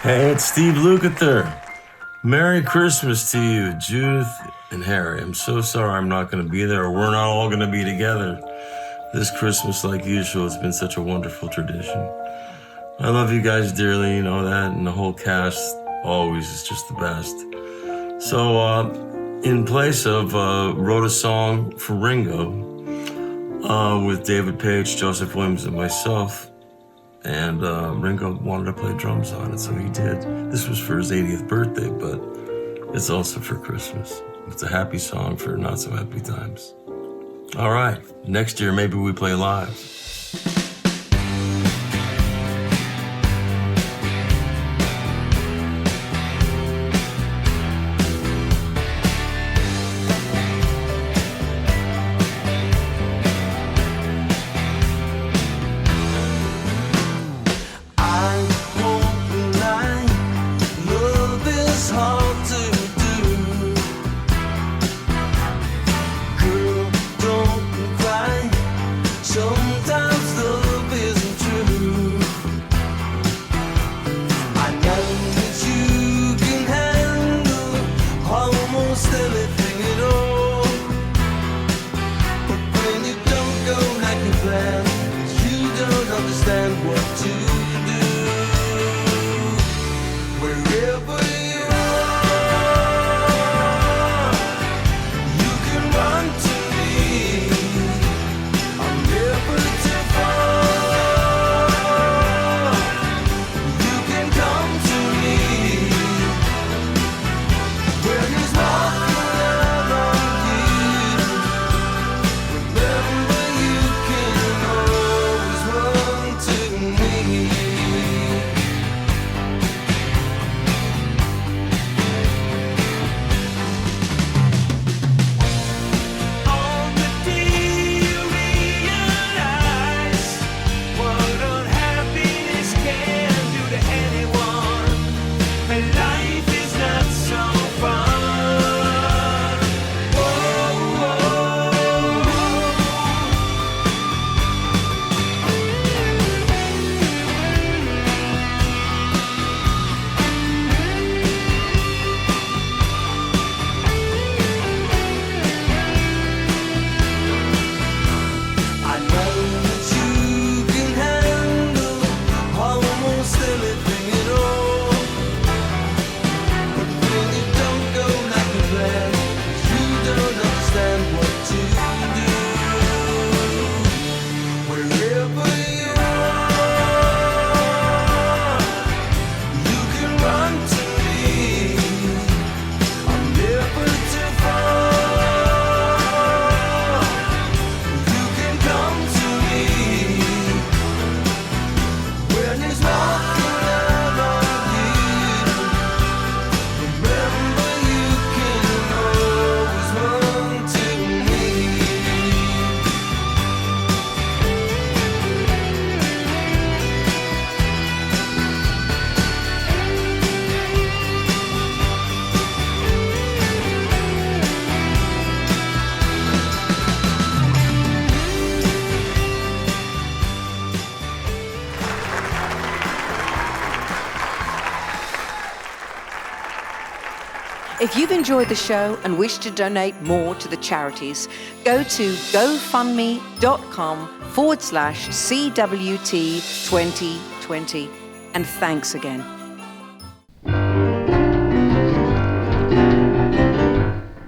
Hey, it's Steve Lukather. Merry Christmas to you, Judith and Harry. I'm so sorry I'm not going to be there, or we're not all going to be together this Christmas like usual. It's been such a wonderful tradition. I love you guys dearly, you know that, and the whole cast always is just the best. So, in place of wrote a song for Ringo, with David Page, Joseph Williams, and myself. And Ringo wanted to play drums on it, so he did. This was for his 80th birthday, but it's also for Christmas. It's a happy song for not so happy times. All right, next year maybe we play live. If you've enjoyed the show and wish to donate more to the charities, go to gofundme.com/CWT 2020. And thanks again.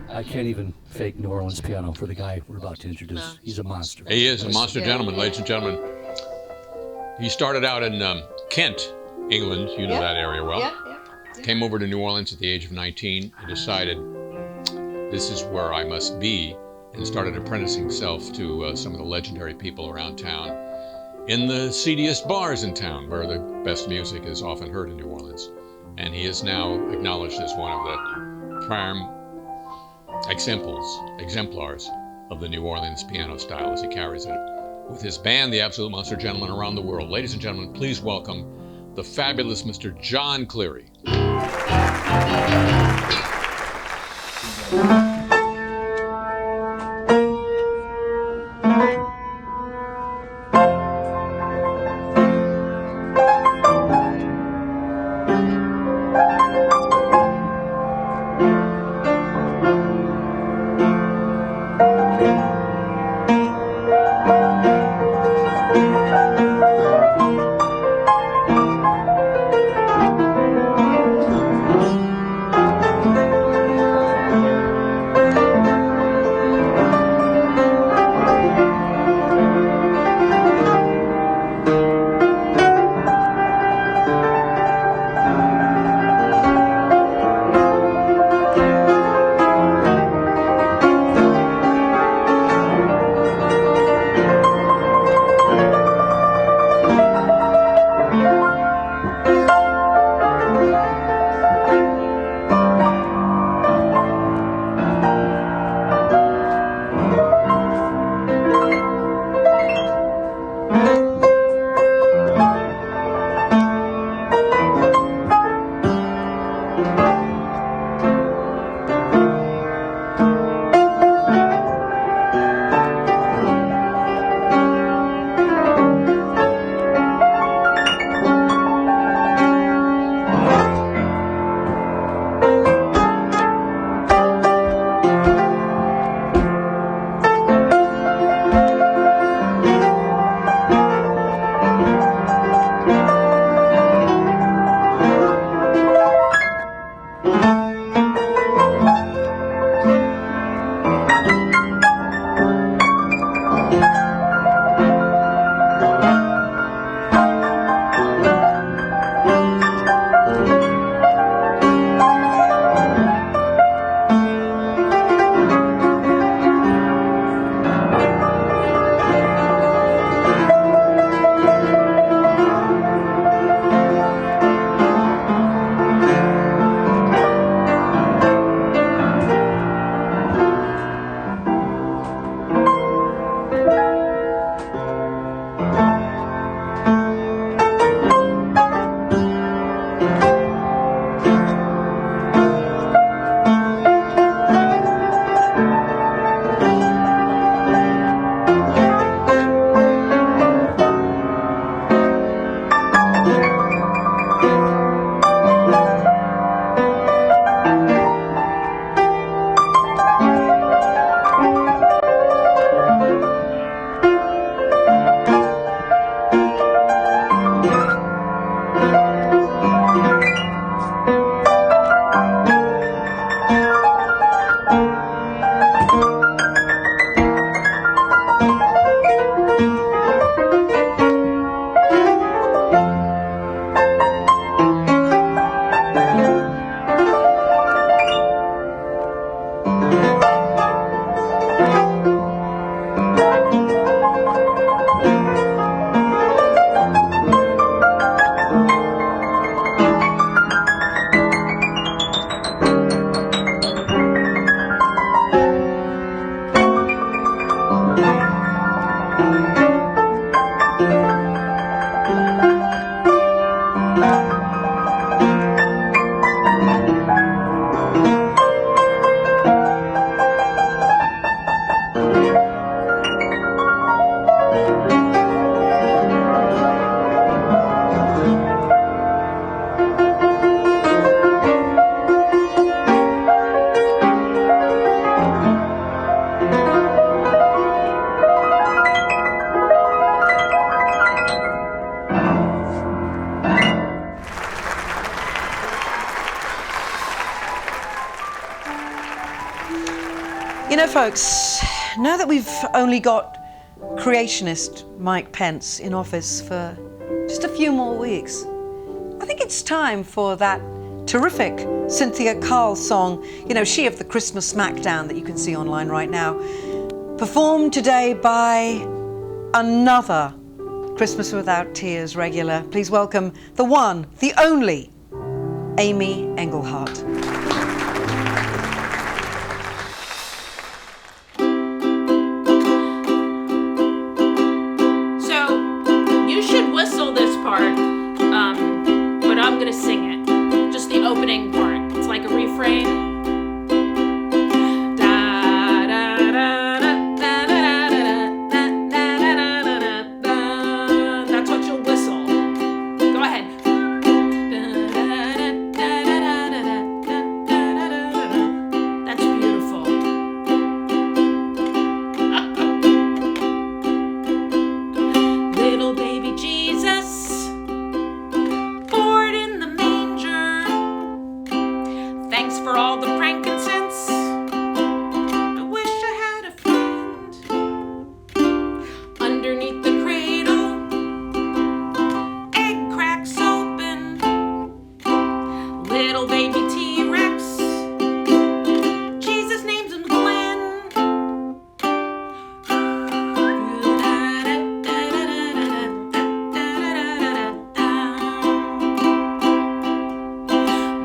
I can't even fake New Orleans piano for the guy we're about to introduce. He's a monster. He is a monster gentleman, ladies and gentlemen. He started out in Kent, England. You know that area well. Yeah. Came over to New Orleans at the age of 19 and decided this is where I must be, and started apprenticing himself to some of the legendary people around town in the seediest bars in town, where the best music is often heard in New Orleans. And he is now acknowledged as one of the prime exemplars of the New Orleans piano style as he carries it with his band, the Absolute Monster Gentlemen, around the world. Ladies and gentlemen, please welcome the fabulous Mr. John Cleary. You know, folks, now that we've only got creationist Mike Pence in office for just a few more weeks, I think it's time for that terrific Cynthia Carl song, you know, She of the Christmas Smackdown that you can see online right now, performed today by another Christmas Without Tears regular. Please welcome the one, the only, Amy Engelhardt. But I'm gonna sing it. Just the opening part. It's like a refrain. That's what you'll whistle. Go ahead. That's beautiful. Little baby Jesus, for all the frankincense. I wish I had a friend underneath the cradle. Egg cracks open. Little baby T-Rex. Jesus names him Glenn.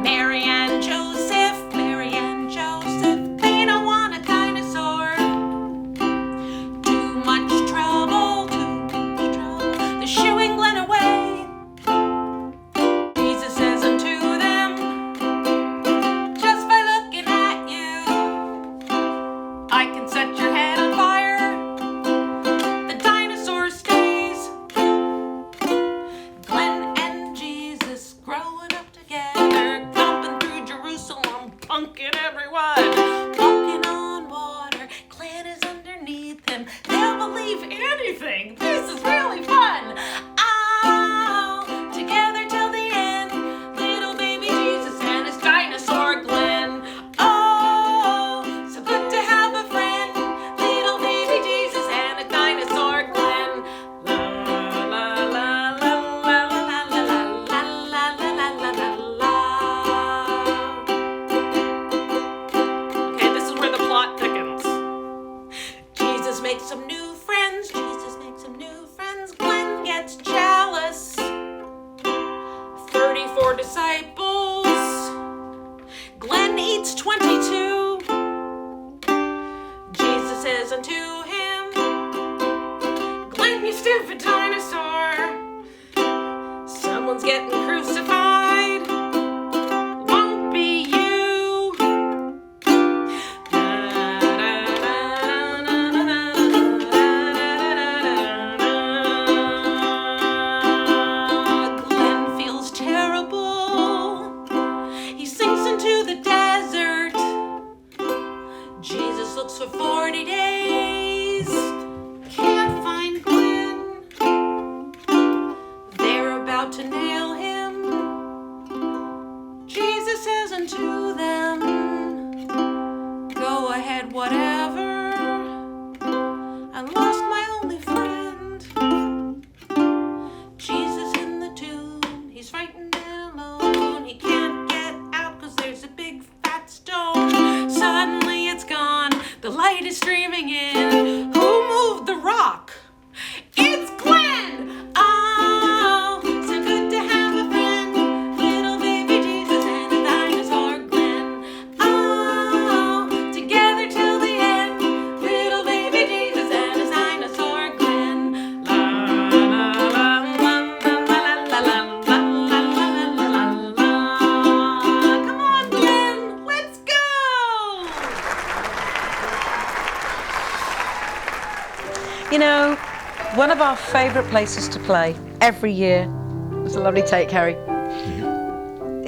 Mary and Joseph. You know, one of our favourite places to play every year, it's a lovely take, Harry,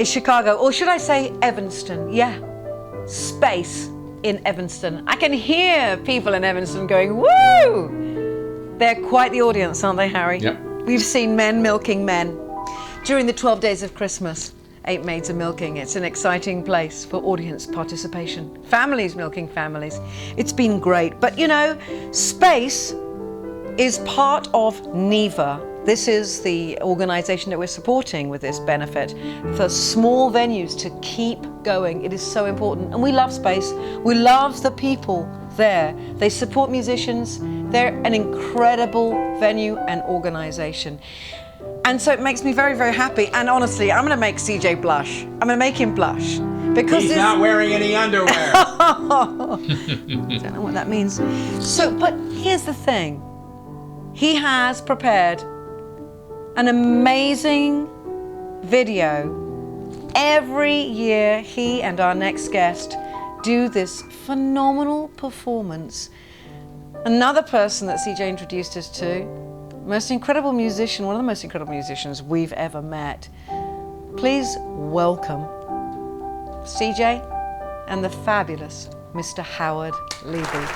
is Chicago, or should I say Evanston? Yeah, space in Evanston. I can hear people in Evanston going, woo! They're quite the audience, aren't they, Harry? Yep. We've seen men milking men. During the 12 days of Christmas, 8 maids are milking. It's an exciting place for audience participation. Families milking families. It's been great. But you know, space is part of NEVA. This is the organisation that we're supporting with this benefit for small venues to keep going. It is so important. And we love space. We love the people there. They support musicians. They're an incredible venue and organisation. And so it makes me very, very happy. And honestly, I'm going to make CJ blush. I'm going to make him blush. Because He's not wearing any underwear. I don't know what that means. So, but here's the thing. He has prepared an amazing video. Every year, he and our next guest do this phenomenal performance. Another person that CJ introduced us to, most incredible musician, one of the most incredible musicians we've ever met. Please welcome CJ and the fabulous Mr. Howard Levy.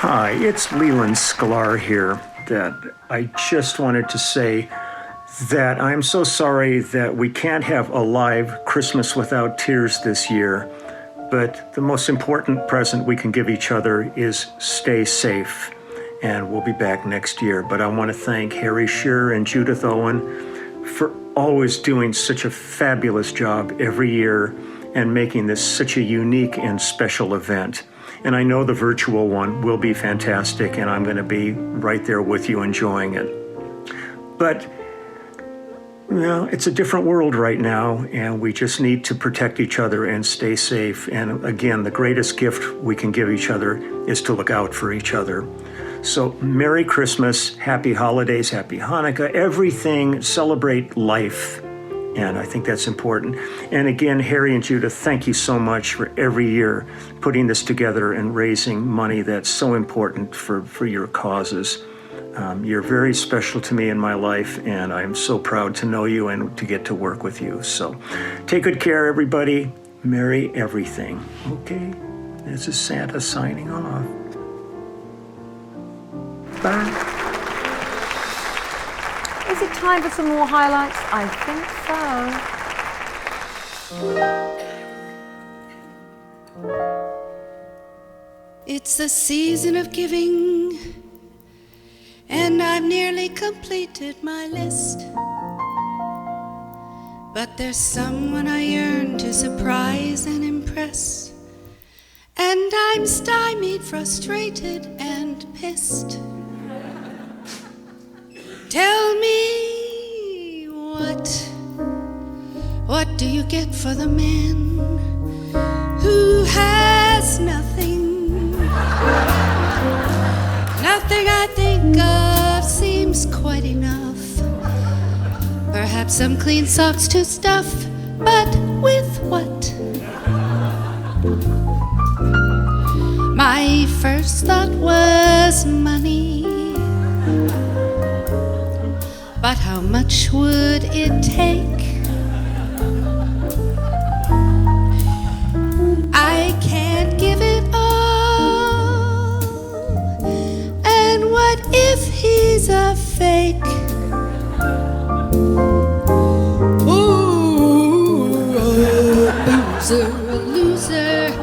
Hi, it's Leland Sklar here. That I just wanted to say that I'm so sorry that we can't have a live Christmas Without Tears this year, but the most important present we can give each other is stay safe, and we'll be back next year. But I want to thank Harry Shearer and Judith Owen for always doing such a fabulous job every year and making this such a unique and special event. And I know the virtual one will be fantastic, and I'm going to be right there with you enjoying it. But, well, it's a different world right now, and we just need to protect each other and stay safe. And again, the greatest gift we can give each other is to look out for each other. So Merry Christmas, Happy Holidays, Happy Hanukkah, everything, celebrate life. And I think that's important. And again, Harry and Judith, thank you so much for every year putting this together and raising money that's so important for your causes. You're very special to me in my life, and I'm so proud to know you and to get to work with you. So take good care, everybody. Merry everything. Okay? This is Santa signing off. Bye. Is it time for some more highlights? I think so. It's the season of giving, and I've nearly completed my list. But there's someone I yearn to surprise and impress, and I'm stymied, frustrated, and pissed. Tell me, what do you get for the man who has nothing? Nothing I think of seems quite enough. Perhaps some clean socks to stuff, but with what? My first thought was money. But how much would it take? I can't give it all. And what if he's a fake? Ooh, a loser,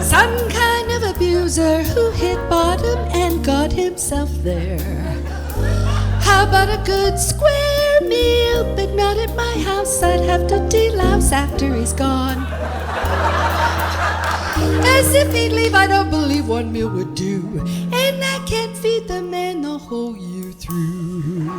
some kind of abuser who hit bottom and got himself there. How about a good square meal, but not at my house? I'd have to delouse after he's gone. As if he'd leave, I don't believe one meal would do. And I can't feed the man the whole year through.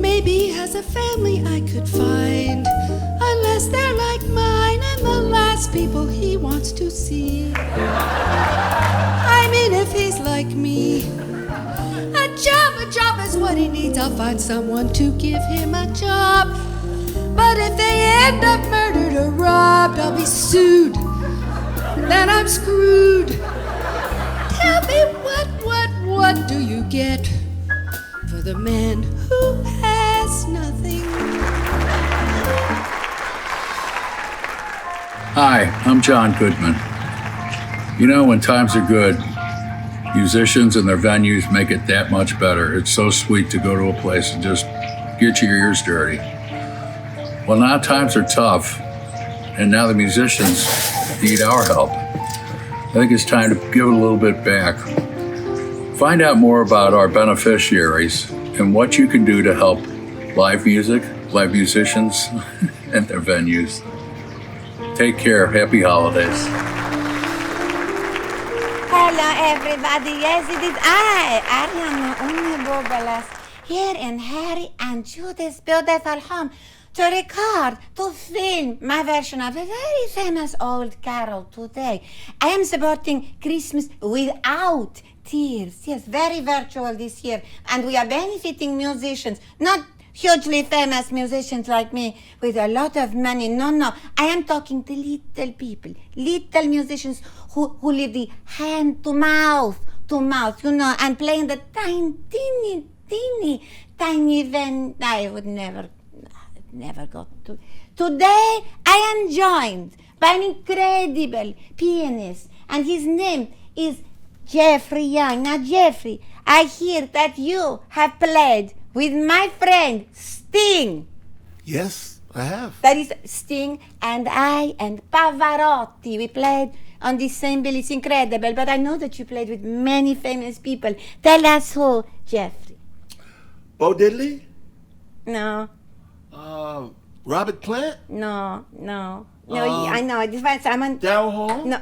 Maybe he has a family I could find, unless they're like mine and the last people he wants to see. I mean, if he's like me, a job is what he needs. I'll find someone to give him a job. But if they end up murdered or robbed, I'll be sued. Then I'm screwed. Tell me what do you get for the man who has nothing? Hi, I'm John Goodman. You know, when times are good, musicians and their venues make it that much better. It's so sweet to go to a place and just get your ears dirty. Well, now times are tough, and now the musicians need our help. I think it's time to give it a little bit back. Find out more about our beneficiaries and what you can do to help live music, live musicians, and their venues. Take care. Happy holidays. Hello, everybody. Yes, it is I, Ariana Unibobelast, here in Harry and Judith's beautiful home to record, to film my version of a very famous old carol today. I am supporting Christmas Without Tears. Yes, very virtual this year. And we are benefiting musicians, not hugely famous musicians like me with a lot of money. No. I am talking to little people, little musicians who live the hand to mouth, you know, and playing the tiny van. I would never got to. Today I am joined by an incredible pianist and his name is Jeffrey Young. Now, Jeffrey, I hear that you have played with my friend Sting. Yes, I have. That is Sting and I and Pavarotti. We played on the same bill. It's incredible. But I know that you played with many famous people. Tell us who, Jeffrey. Bo Diddley? No. Robert Plant? No. I know. Darryl Hall? No.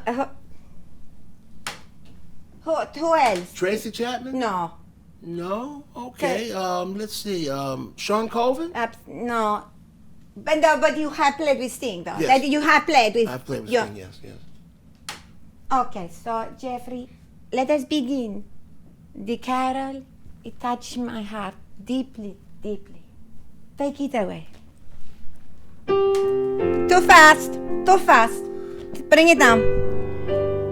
Who else? Tracy Chapman? No. No? Okay. Let's see. Sean Colvin? No. But you have played with Sting, though. Yes. That you have played with. I've played with Sting, yes. Okay, so Jeffrey, let us begin. The carol, it touched my heart deeply, deeply. Take it away. Too fast. Bring it down.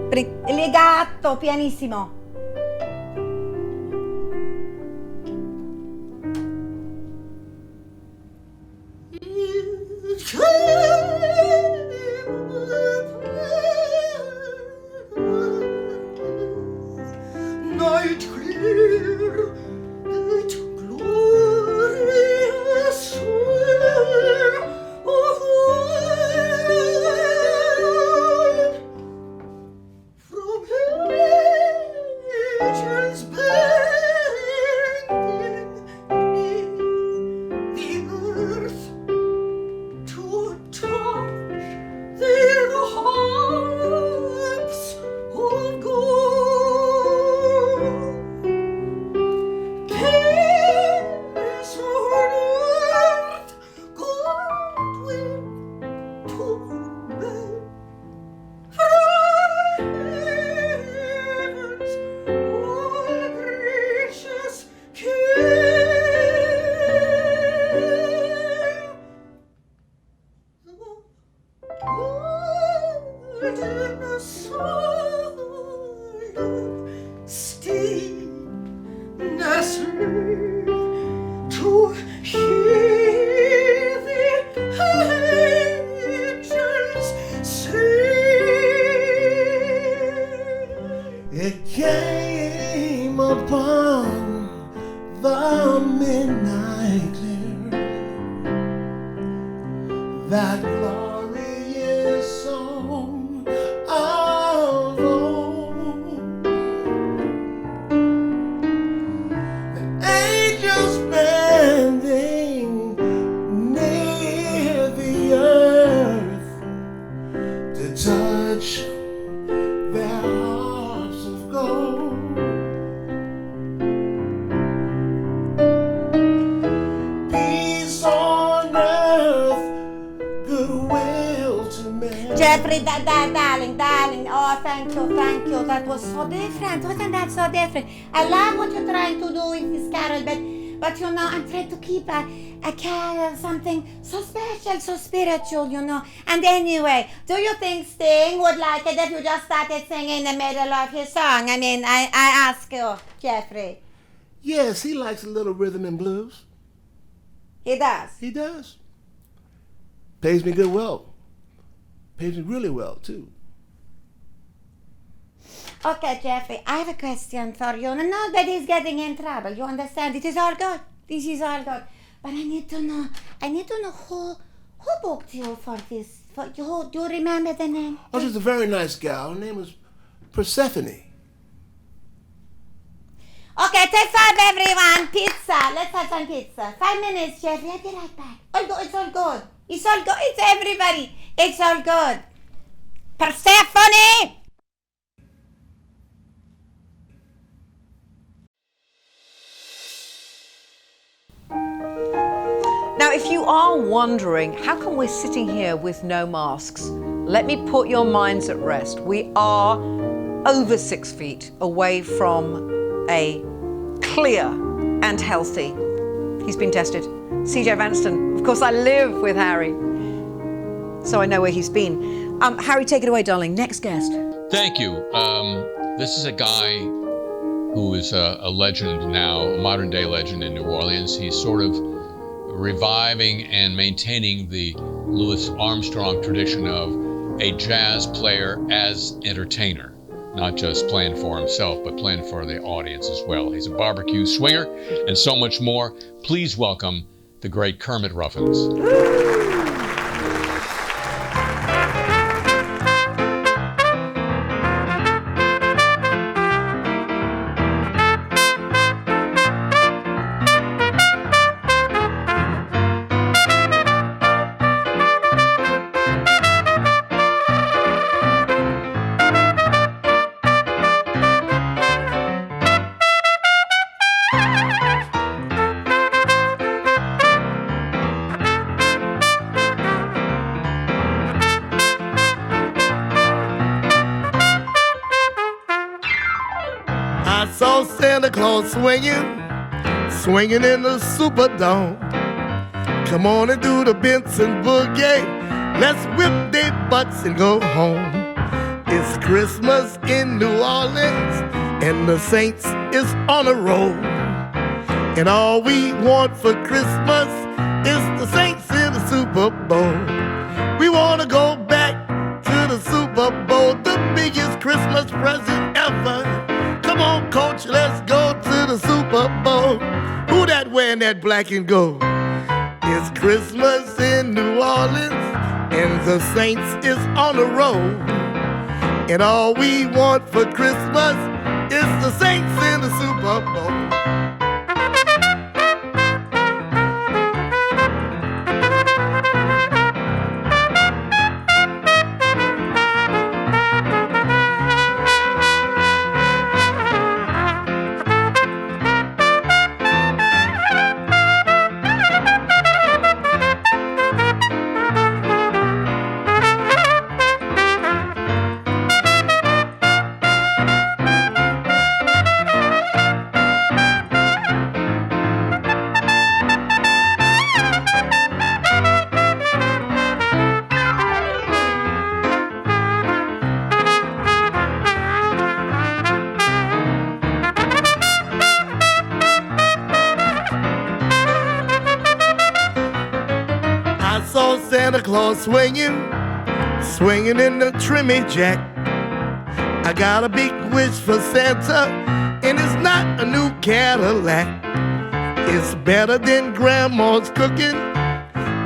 Legato, pianissimo. Night clear, that glorious swell of light from angels bending the earth to touch their harps of gold. That glorious song of old, the angels bending near the earth to touch their harps of gold. Peace on earth, goodwill to men. Jeffrey, darling. Oh, thank you. That was so different. Wasn't that so different? I love what you're trying to do with this carol, but you know, I'm trying to keep a carol, something so special, so spiritual, you know. And anyway, do you think Sting would like it if you just started singing in the middle of his song? I mean, I ask you, Jeffrey. Yes, he likes a little rhythm and blues. He does? He does. Pays me good well. Pays me really well, too. Okay, Jeffrey, I have a question for you. Nobody's getting in trouble. You understand? It is all good. This is all good. But I need to know who booked you for this. Do you remember the name? Oh, she's a very nice gal. Her name was Persephone. Okay, take 5, everyone. Pizza. Let's have some pizza. 5 minutes, Jeffrey. I'll be right back. It's all good. It's all good. It's everybody. It's all good. Persephone! Now, if you are wondering, how come we're sitting here with no masks? Let me put your minds at rest. We are over 6 feet away from a clear and healthy. He's been tested. CJ Vanston. Of course, I live with Harry, so I know where he's been. Harry, take it away, darling. Next guest. Thank you. This is a guy who is a legend now, a modern day legend in New Orleans. He's sort of reviving and maintaining the Louis Armstrong tradition of a jazz player as entertainer. not just playing for himself, but playing for the audience as well. He's a barbecue swinger and so much more. Please welcome the great Kermit Ruffins. Santa Claus swinging in the Superdome. Come on and do the Benson Boogie. Let's whip their butts and go home. It's Christmas in New Orleans, and the Saints is on the road. And all we want for Christmas is the Saints in the Super Bowl. We want to go back to the Super Bowl, the biggest Christmas present ever. Come on, coach, let's go to the Super Bowl. Who that wearing that black and gold? It's Christmas in New Orleans, and the Saints is on the road. And all we want for Christmas is the Saints in the Super Bowl. Santa Claus swinging in the trimmy jack. I got a big wish for Santa, and it's not a new Cadillac. It's better than grandma's cooking.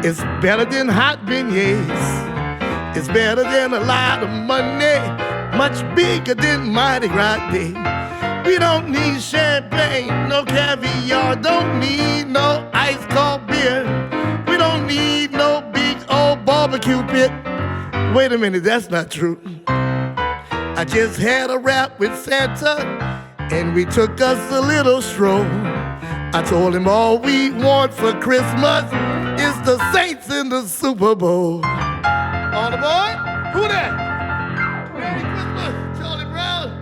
It's better than hot beignets. It's better than a lot of money, much bigger than Mardi Gras Day. We don't need champagne, no caviar, don't need no ice cold beer. We don't need no big old barbecue pit. Wait a minute, that's not true. I just had a rap with Santa, and we took us a little stroll. I told him all we want for Christmas is the Saints in the Super Bowl. On the board? Who that? Merry Christmas, Charlie Brown.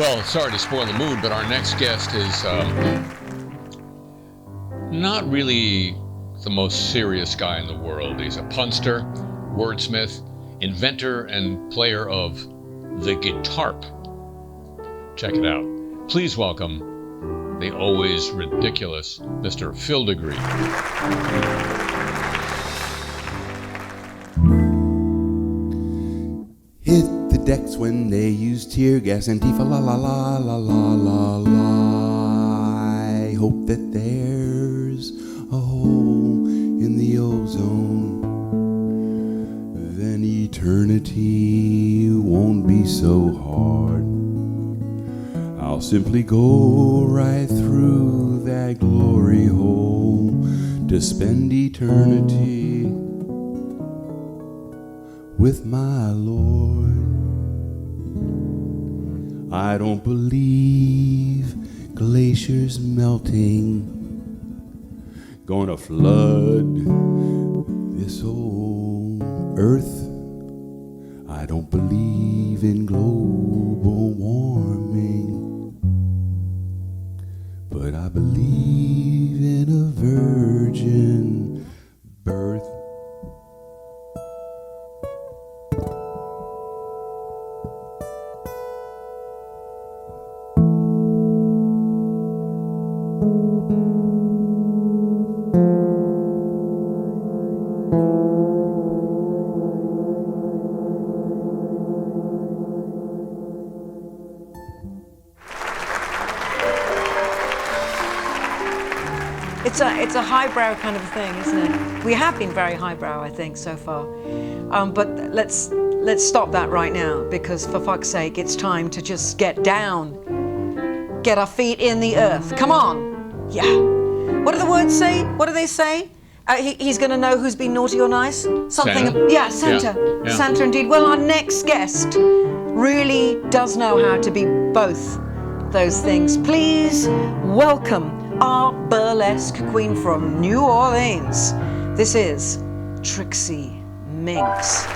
Well, sorry to spoil the mood, but our next guest is not really the most serious guy in the world. He's a punster, wordsmith, inventor, and player of the guitarp. Check it out. Please welcome the always ridiculous Mr. Phil Degree. Hit the decks when they use tear gas, Antifa la la la la la la la. I hope that there's a hole in the ozone, then eternity won't be so hard. I'll simply go right through that glory hole to spend eternity with my Lord. I don't believe glaciers melting gonna flood this old earth. I don't believe in global warming, but I believe in a virgin birth. It's a highbrow kind of a thing, isn't it? We have been very highbrow, I think, so far. But let's stop that right now, because for fuck's sake, it's time to just get down. Get our feet in the earth. Come on. Yeah. What do the words say? What do they say? He's going to know who's been naughty or nice? Something. Santa? Yeah, Santa. Yeah. Santa indeed. Well, our next guest really does know how to be both those things. Please welcome our burlesque queen from New Orleans. This is Trixie Minx.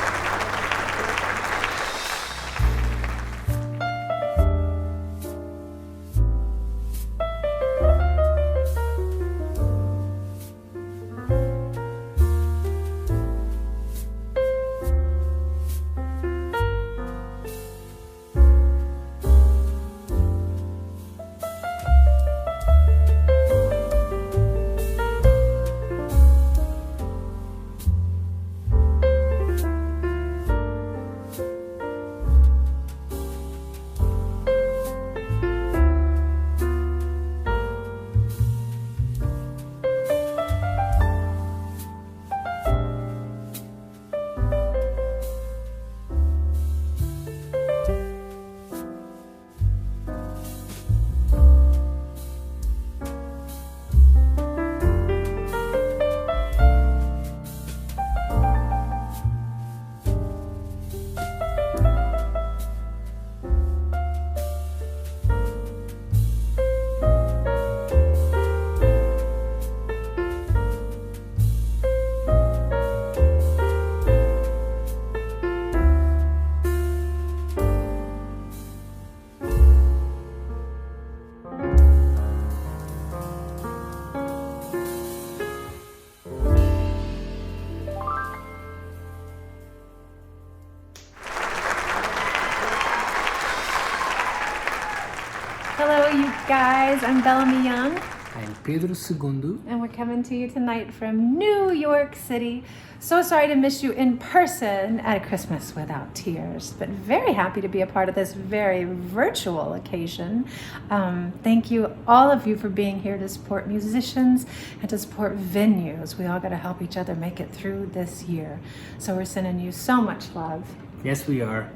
Guys, I'm Bellamy Young. I'm Pedro Segundo. And we're coming to you tonight from New York City. So sorry to miss you in person at a Christmas Without Tears, but very happy to be a part of this very virtual occasion. Thank you, all of you, for being here to support musicians and to support venues. We all got to help each other make it through this year. So we're sending you so much love. Yes, we are.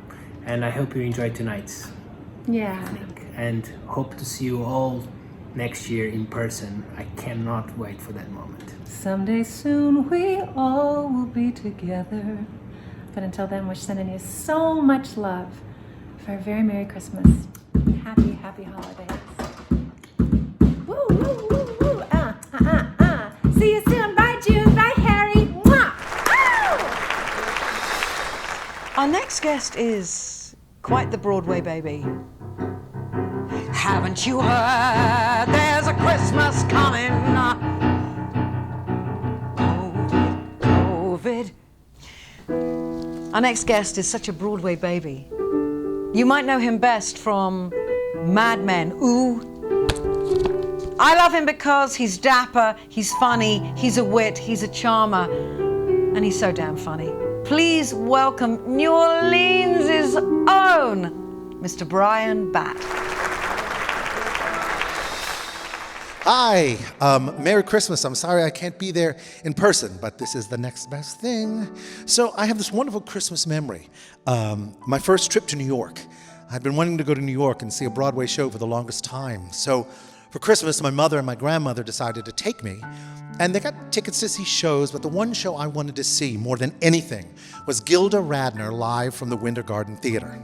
And I hope you enjoyed tonight's evening. And hope to see you all next year in person. I cannot wait for that moment. Someday soon we all will be together. But until then, we're sending you so much love for a very Merry Christmas. Happy, happy holidays. Woo, woo, woo, woo. See you soon. Bye, June. Bye, Harry. Mwah. Our next guest is quite the Broadway baby. Haven't you heard there's a Christmas coming? COVID. Our next guest is such a Broadway baby. You might know him best from Mad Men. Ooh. I love him because he's dapper, he's funny, he's a wit, he's a charmer, and he's so damn funny. Please welcome New Orleans' own Mr. Brian Batt. Hi, Merry Christmas. I'm sorry I can't be there in person, but this is the next best thing. So I have this wonderful Christmas memory. My first trip to New York. I'd been wanting to go to New York and see a Broadway show for the longest time. So for Christmas, my mother and my grandmother decided to take me, and they got tickets to see shows, but the one show I wanted to see more than anything was Gilda Radner live from the Winter Garden Theater.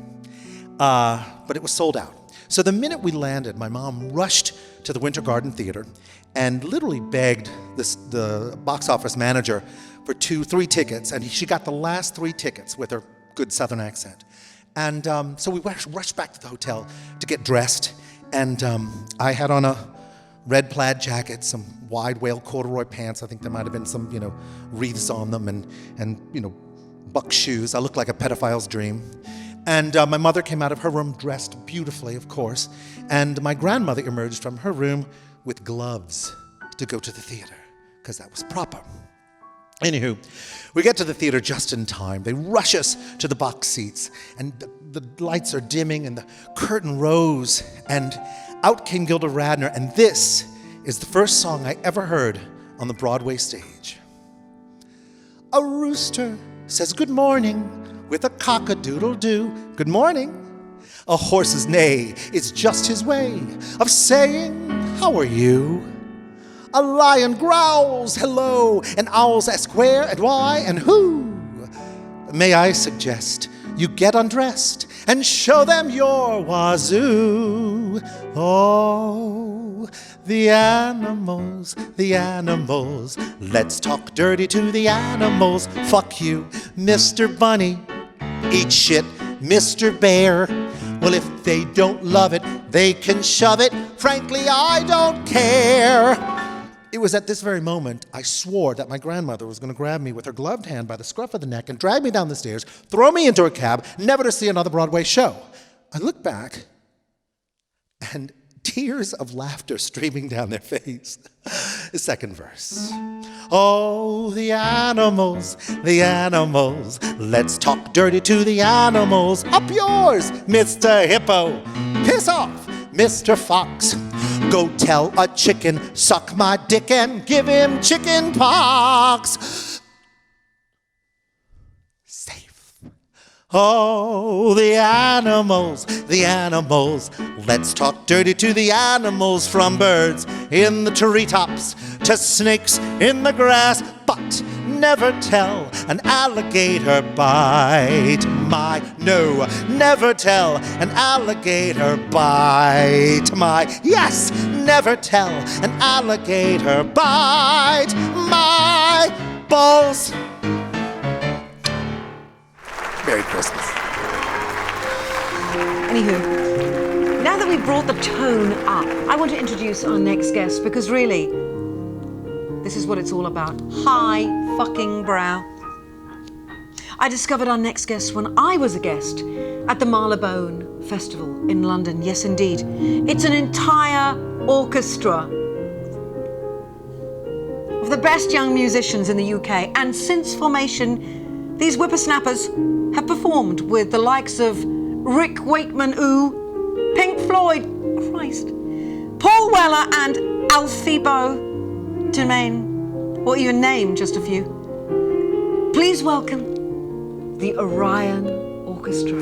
But it was sold out. So the minute we landed, my mom rushed to the Winter Garden Theater and literally begged the box office manager for 3 tickets, and she got the last 3 tickets with her good Southern accent. And so we rushed back to the hotel to get dressed, and I had on a red plaid jacket, some wide whale corduroy pants. I think there might have been some, wreaths on them, and buck shoes. I looked like a pedophile's dream. And my mother came out of her room dressed beautifully, of course, and my grandmother emerged from her room with gloves to go to the theater, because that was proper. Anywho, we get to the theater just in time. They rush us to the box seats, and the lights are dimming, and the curtain rose, and out came Gilda Radner, and this is the first song I ever heard on the Broadway stage. A rooster says good morning with a cock-a-doodle-doo. Good morning. A horse's neigh is just his way of saying, how are you? A lion growls, hello, and owls ask where and why and who. May I suggest you get undressed and show them your wazoo. Oh, the animals, let's talk dirty to the animals. Fuck you, Mr. Bunny, eat shit, Mr. Bear. Well, if they don't love it, they can shove it. Frankly, I don't care. It was at this very moment I swore that my grandmother was going to grab me with her gloved hand by the scruff of the neck and drag me down the stairs, throw me into a cab, never to see another Broadway show. I look back, and tears of laughter streaming down their face. The second verse. Oh, the animals, let's talk dirty to the animals. Up yours, Mr. Hippo. Piss off, Mr. Fox. Go tell a chicken, suck my dick and give him chicken pox. Safe. Oh, the animals, let's talk dirty to the animals, from birds in the treetops to snakes in the grass, but never tell an alligator bite my, no, never tell an alligator bite my, yes, never tell an alligator bite my balls. Merry Christmas. Anywho, now that we've brought the tone up, I want to introduce our next guest, because really, this is what it's all about. High fucking brow. I discovered our next guest when I was a guest at the Marylebone Festival in London. Yes, indeed. It's an entire orchestra of the best young musicians in the UK. And since formation, these whippersnappers have performed with the likes of Rick Wakeman, ooh, Pink Floyd, Christ, Paul Weller and Alfie Boe, to name, or even name just a few. Please welcome the Orion Orchestra.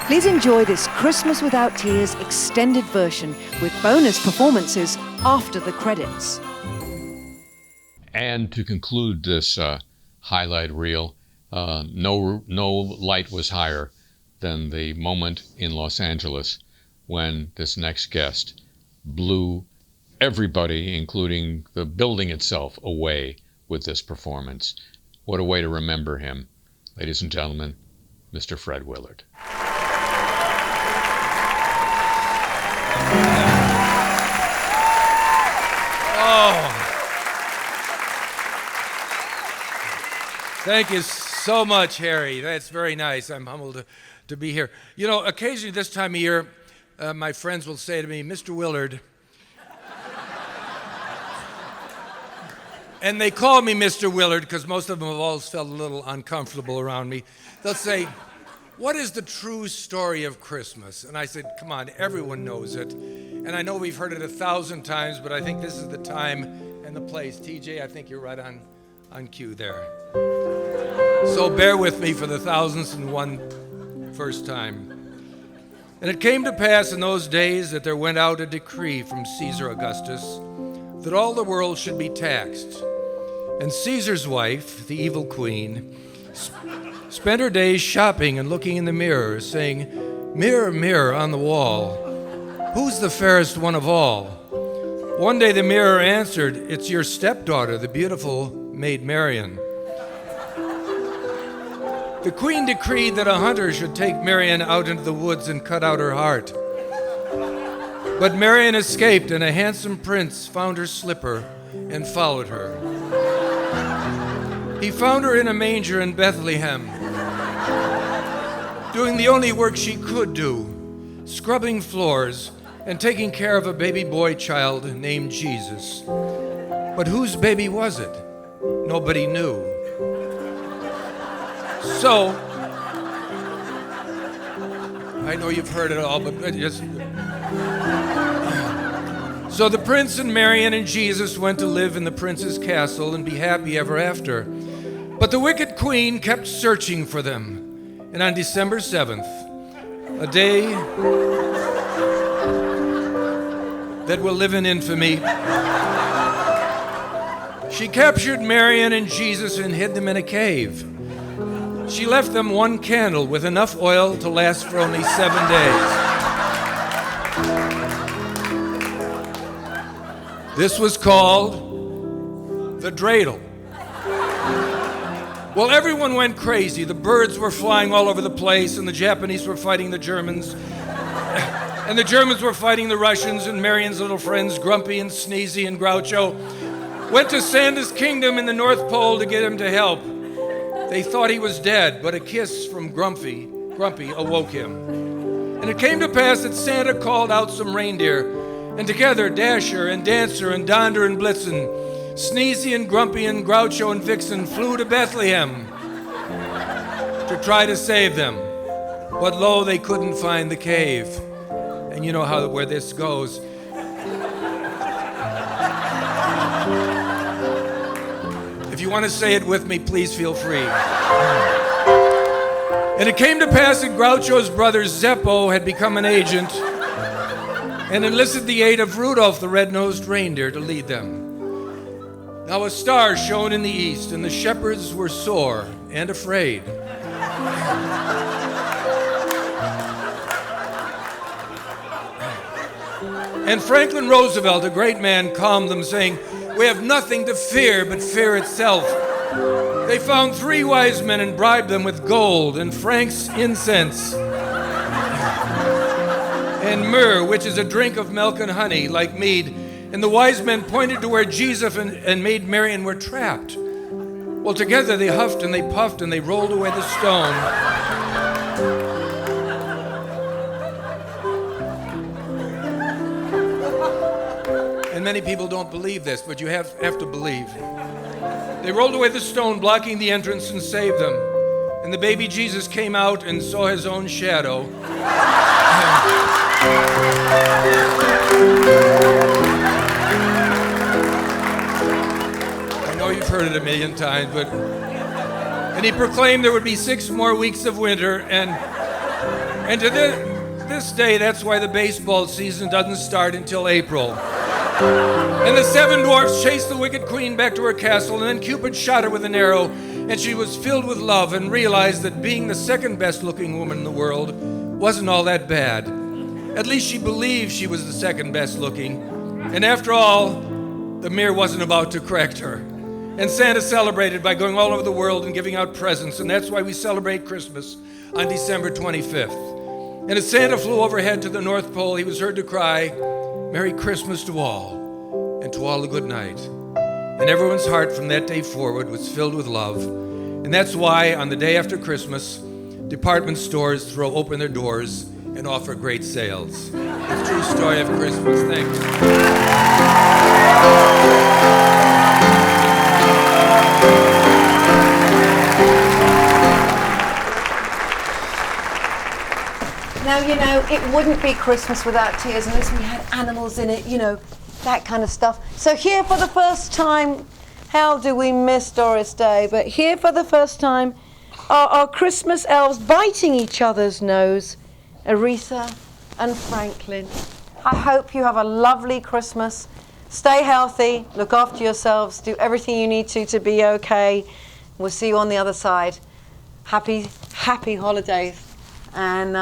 Please enjoy this Christmas Without Tears extended version with bonus performances after the credits. And to conclude this highlight reel, no light was higher than the moment in Los Angeles when this next guest blew everybody, including the building itself, away with this performance. What a way to remember him. Ladies and gentlemen, Mr. Fred Willard. Oh, thank you so much, Harry. That's very nice. I'm humbled to be here. You know, occasionally this time of year, my friends will say to me, Mr. Willard, and they call me Mr. Willard because most of them have always felt a little uncomfortable around me. They'll say, what is the true story of Christmas? And I said, come on, everyone knows it. And I know we've heard it 1,000 times, but I think this is the time and the place. TJ, I think you're right on cue there. So bear with me for the 1,001 first time. And it came to pass in those days that there went out a decree from Caesar Augustus that all the world should be taxed. And Caesar's wife, the evil queen, spent her days shopping and looking in the mirror, saying, mirror, mirror on the wall, who's the fairest one of all? One day the mirror answered, it's your stepdaughter, the beautiful Maid Marian. The queen decreed that a hunter should take Marian out into the woods and cut out her heart. But Marian escaped, and a handsome prince found her slipper and followed her. He found her in a manger in Bethlehem, doing the only work she could do, scrubbing floors and taking care of a baby boy child named Jesus. But whose baby was it? Nobody knew. So, I know you've heard it all, but just... So the prince and Marian and Jesus went to live in the prince's castle and be happy ever after. But the wicked queen kept searching for them. And on December 7th, a day that will live in infamy, she captured Marian and Jesus and hid them in a cave. She left them one candle with enough oil to last for only 7 days. This was called the dreidel. Well, everyone went crazy. The birds were flying all over the place, and the Japanese were fighting the Germans, and the Germans were fighting the Russians, and Marian's little friends, Grumpy and Sneezy and Groucho, went to Santa's kingdom in the North Pole to get him to help. They thought he was dead, but a kiss from Grumpy awoke him. And it came to pass that Santa called out some reindeer, and together Dasher and Dancer and Donder and Blitzen, Sneezy and Grumpy and Groucho and Vixen flew to Bethlehem to try to save them. But lo, they couldn't find the cave. And you know where this goes. If you want to say it with me, please feel free. And it came to pass that Groucho's brother Zeppo had become an agent and enlisted the aid of Rudolph the red-nosed reindeer to lead them. Now a star shone in the east, and the shepherds were sore and afraid. And Franklin Roosevelt, a great man, calmed them, saying, "We have nothing to fear but fear itself." They found 3 wise men and bribed them with gold and Frank's incense and myrrh, which is a drink of milk and honey, like mead. And the wise men pointed to where Jesus and Maid Marian were trapped. Well, together they huffed and they puffed and they rolled away the stone. And many people don't believe this, but you have to believe. They rolled away the stone, blocking the entrance, and saved them. And the baby Jesus came out and saw his own shadow. I know you've heard it a million times, but... And he proclaimed there would be 6 more weeks of winter, and to this day, that's why the baseball season doesn't start until April. And the 7 dwarfs chased the wicked queen back to her castle, and then Cupid shot her with an arrow, and she was filled with love and realized that being the second best looking woman in the world wasn't all that bad. At least she believed she was the second best looking. And after all, the mirror wasn't about to correct her. And Santa celebrated by going all over the world and giving out presents, and that's why we celebrate Christmas on December 25th. And as Santa flew overhead to the North Pole, he was heard to cry, "Merry Christmas to all, and to all a good night." And everyone's heart from that day forward was filled with love. And that's why on the day after Christmas, department stores throw open their doors and offer great sales. It's a true story of Christmas. Thanks. Now, it wouldn't be Christmas without tears unless we had animals in it, that kind of stuff. So here for the first time, how do we miss Doris Day? But here for the first time are our Christmas elves biting each other's nose, Aretha and Franklin. I hope you have a lovely Christmas. Stay healthy, look after yourselves, do everything you need to be okay. We'll see you on the other side. Happy holidays. And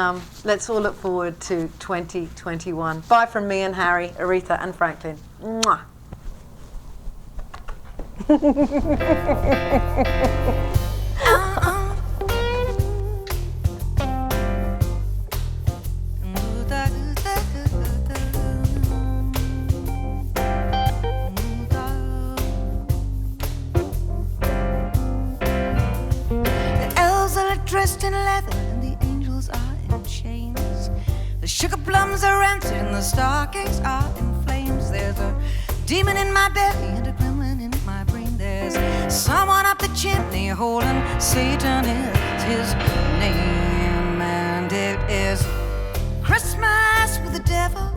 let's all look forward to 2021. Bye from me and Harry, Aretha and Franklin. Mwah. The elves are dressed in leather, are in chains. The sugar plums are rancid and the stockings are in flames. There's a demon in my belly and a gremlin in my brain. There's someone up the chimney holding Satan is his name. And it is Christmas with the devil.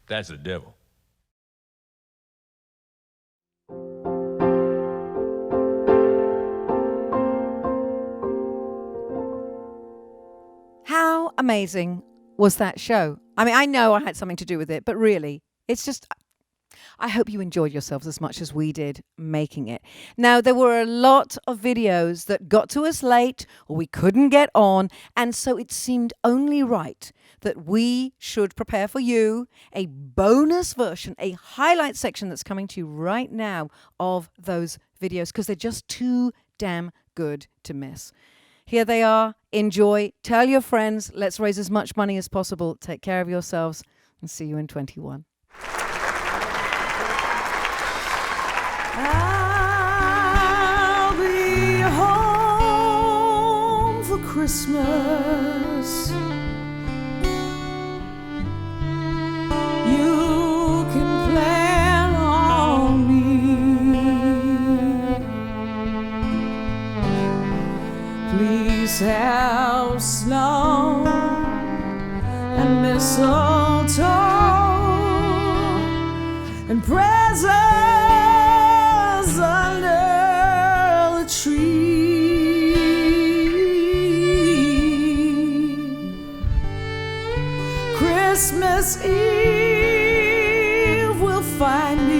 That's the devil. How amazing was that show? I mean, I know I had something to do with it, but really, it's just, I hope you enjoyed yourselves as much as we did making it. Now, there were a lot of videos that got to us late or we couldn't get on, and so it seemed only right that we should prepare for you a bonus version, a highlight section that's coming to you right now of those videos because they're just too damn good to miss. Here they are. Enjoy. Tell your friends. Let's raise as much money as possible. Take care of yourselves and see you in 21. I'll be home for Christmas. You can plan on me. Please have snow and mistletoe and presents under the tree. Christmas Eve will find me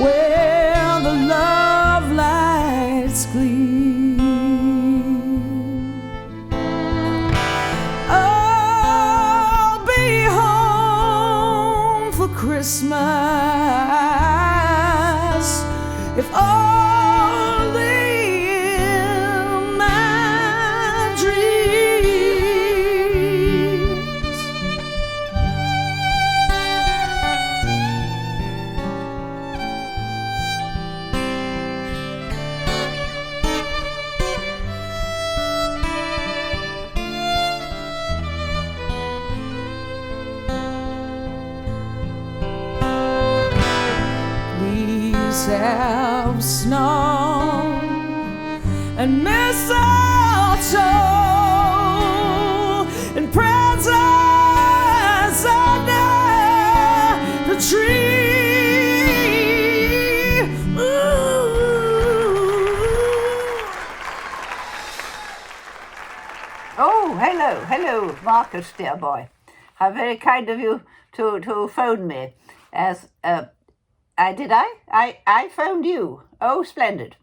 where the love lights gleam. I'll be home for Christmas if only in my dreams. Please have snow and mistletoe and presents under the tree. Oh, hello, Marcus, dear boy. How very kind of you to phone me. As I phoned you. Oh, splendid.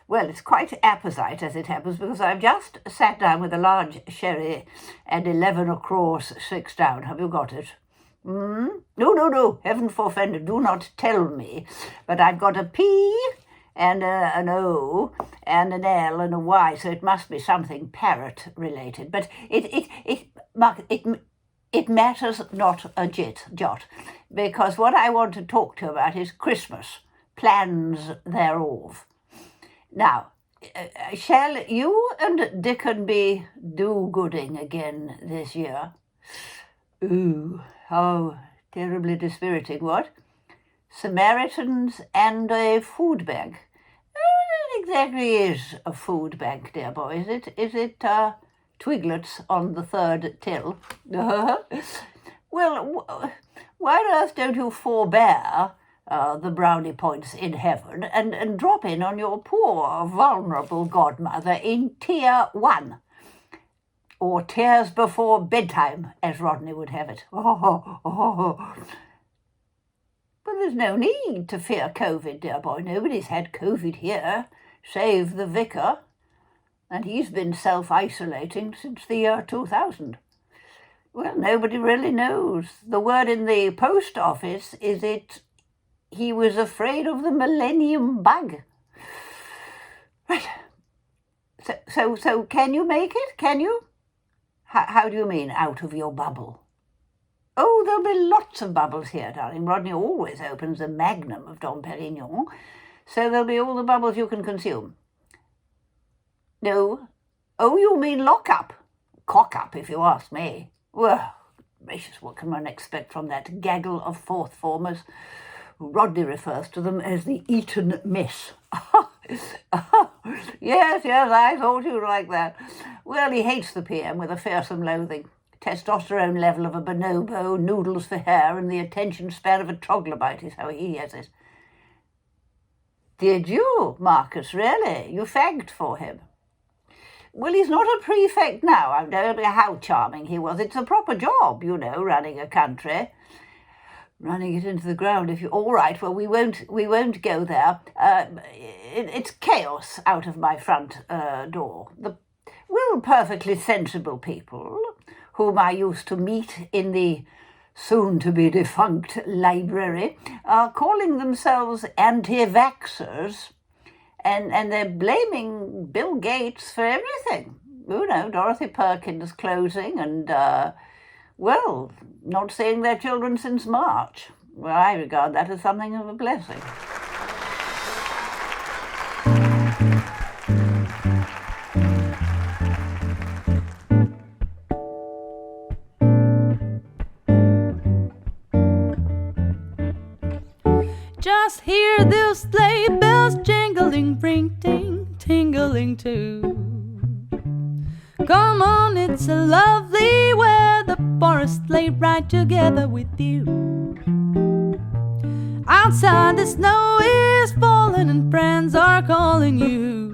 Well, it's quite apposite as it happens because I've just sat down with a large sherry and 11 across, 6 down. Have you got it? No, heaven forfend, do not tell me. But I've got a P and an O and an L and a Y, so it must be something parrot related. But it matters not a jot, because what I want to talk to you about is Christmas, plans thereof. Now, shall you and Dickon be do-gooding again this year? Ooh, how terribly dispiriting, what? Samaritans and a food bank. What exactly is a food bank, dear boy? Is it twiglets on the third till? Well, why on earth don't you forbear the brownie points in heaven and drop in on your poor, vulnerable godmother in Tier 1? Or Tears Before Bedtime, as Rodney would have it. But there's no need to fear COVID, dear boy. Nobody's had COVID here, save the vicar. And he's been self-isolating since the year 2000. Well, nobody really knows. The word in the post office is he was afraid of the millennium bug. Right. So can you make it? Can you? How do you mean, out of your bubble? Oh, there'll be lots of bubbles here, darling. Rodney always opens a magnum of Dom Perignon, so there'll be all the bubbles you can consume. No. Oh, you mean lock up? Cock up, if you ask me. Well, gracious, what can one expect from that gaggle of fourth formers? Rodney refers to them as the Eton mess. Yes, I thought you'd like that. Well, he hates the PM with a fearsome loathing. Testosterone level of a bonobo, noodles for hair, and the attention span of a troglodyte is how he has it. Did you, Marcus, really? You fagged for him? Well, he's not a prefect now. I don't know how charming he was. It's a proper job, you know, running a country. Running it into the ground. If you all right, well, we won't go there. It's chaos out of my front door. Perfectly sensible people whom I used to meet in the soon-to-be-defunct library are calling themselves anti-vaxxers, and they're blaming Bill Gates for everything. You know, Dorothy Perkins closing and, not seeing their children since March. Well, I regard that as something of a blessing. Just hear those sleigh bells jingling, ring, ting, tingling too. Come on, it's a lovely weather for a sleigh ride together with you. Outside the snow is falling and friends are calling you.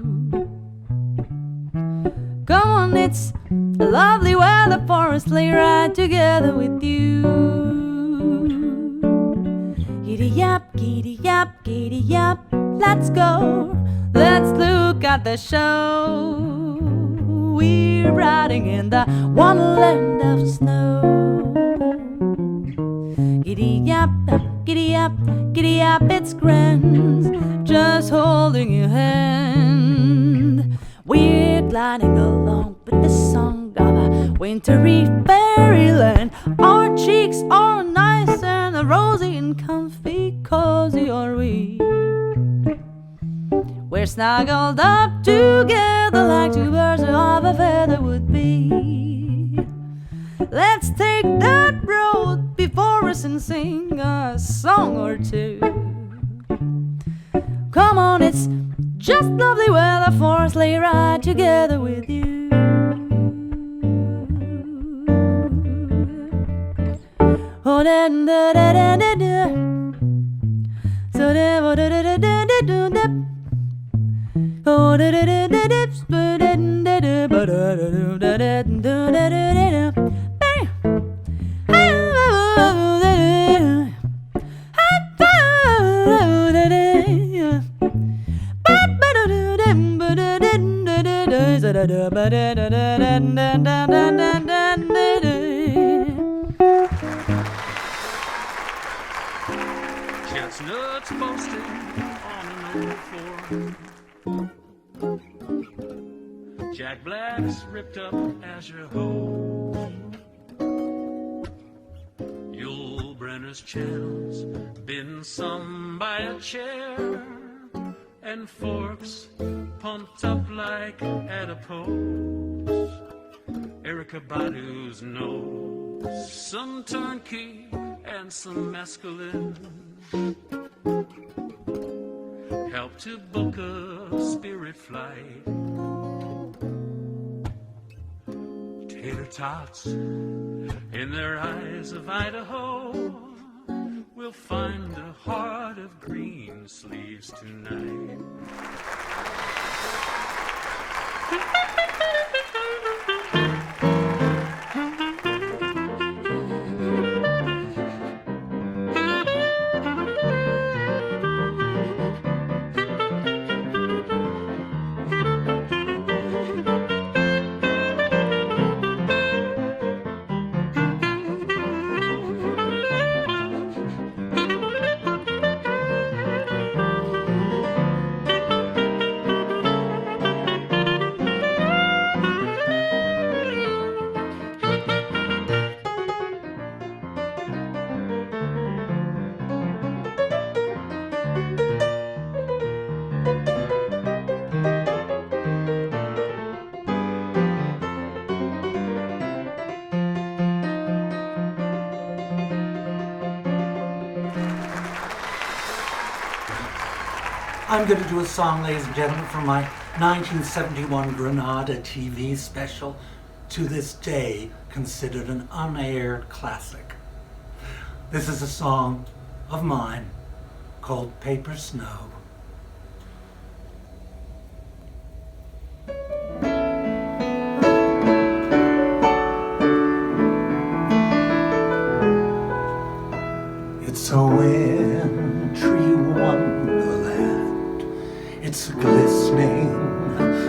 Come on, it's a lovely weather for a sleigh ride together with you. Giddy yap, let's go. Let's look at the show. We're riding in the wonderland of snow. Giddy yap, it's grand. Just holding your hand. We're gliding along with the song of a wintry fairyland. Our cheeks are nice and rosy and comfy, cozy are we. We're snuggled up together like two birds of a feather would be. Let's take that road before us and sing a song or two. Come on, it's just lovely weather for a sleigh ride together with you. Oh, da da da da da da. So da da da da da da da. Oh, da da da da da da da da da da da da da da. Chestnuts posted on an old form. Jack Black's ripped up azure hose. Yul Brenner's channels been sung by a chair, and forks pumped up like adipose. Erykah Badu's nose, some turnkey and some mescaline help to book a spirit flight. Tater tots in their eyes of Idaho will find a heart of green sleeves tonight. I'm going to do a song, ladies and gentlemen, from my 1971 Granada TV special, to this day considered an unaired classic. This is a song of mine called Paper Snow. glistening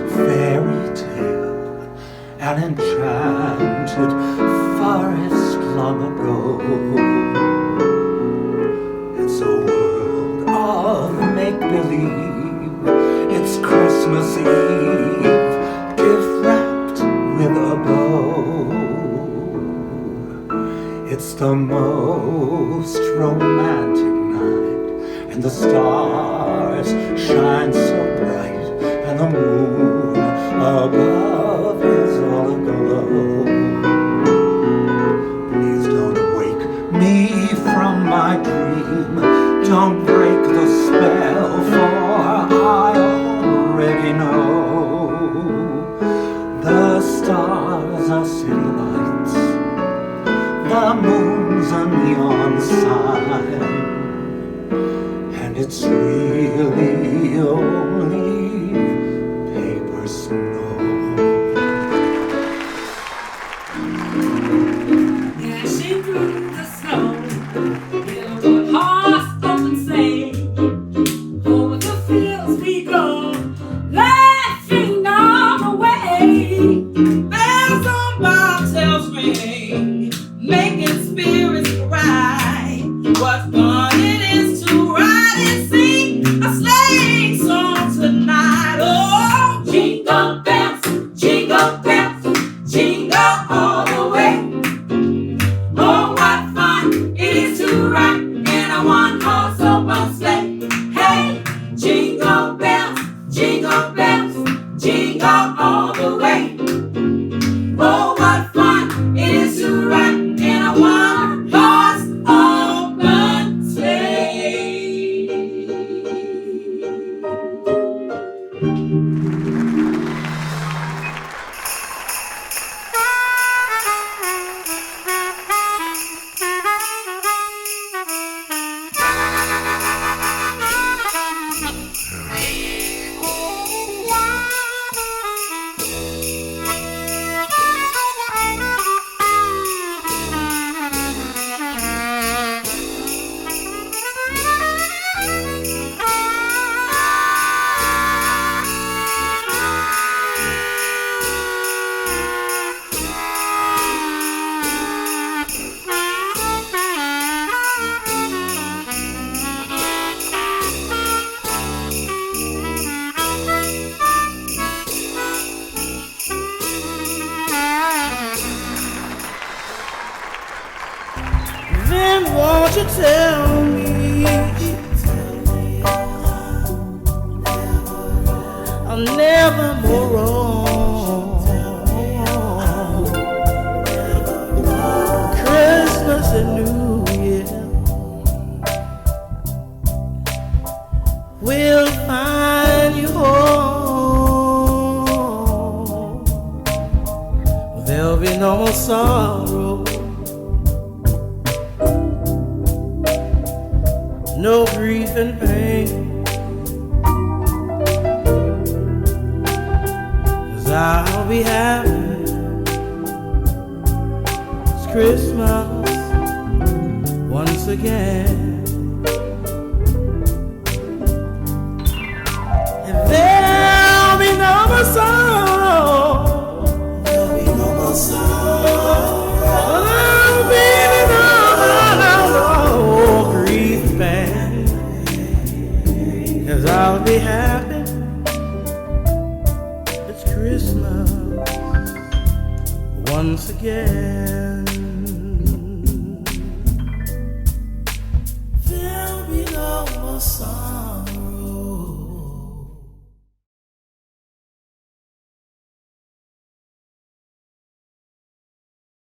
fairy tale, an enchanted forest long ago. It's a world of make-believe. It's Christmas Eve, gift wrapped with a bow. It's the most romantic night, and the stars shine so bright, and the moon above is all aglow. Please don't wake me from my dream. Don't break the spell, for I already know the stars are city lights, the moon's a neon sign, and it's really only paper snow. Dashing through the snow, with hearts open sleigh, over the fields we go, laughing all the way. Bells on bobtails ring, making spirits bright. What fun it is to ride and sing a sleighing song tonight. Oh, jingle bells, jingle all the way. Oh, what fun it is to ride in a one-horse open sleigh. Hey, jingle bells, jingle all the way. Oh, what fun it is to ride in a one-horse open sleigh. Then won't you tell me I'm never more wrong? Christmas and New Year will find you home. There'll be no more sorrow, no grief and pain, 'cause I'll be happy. It's Christmas once again.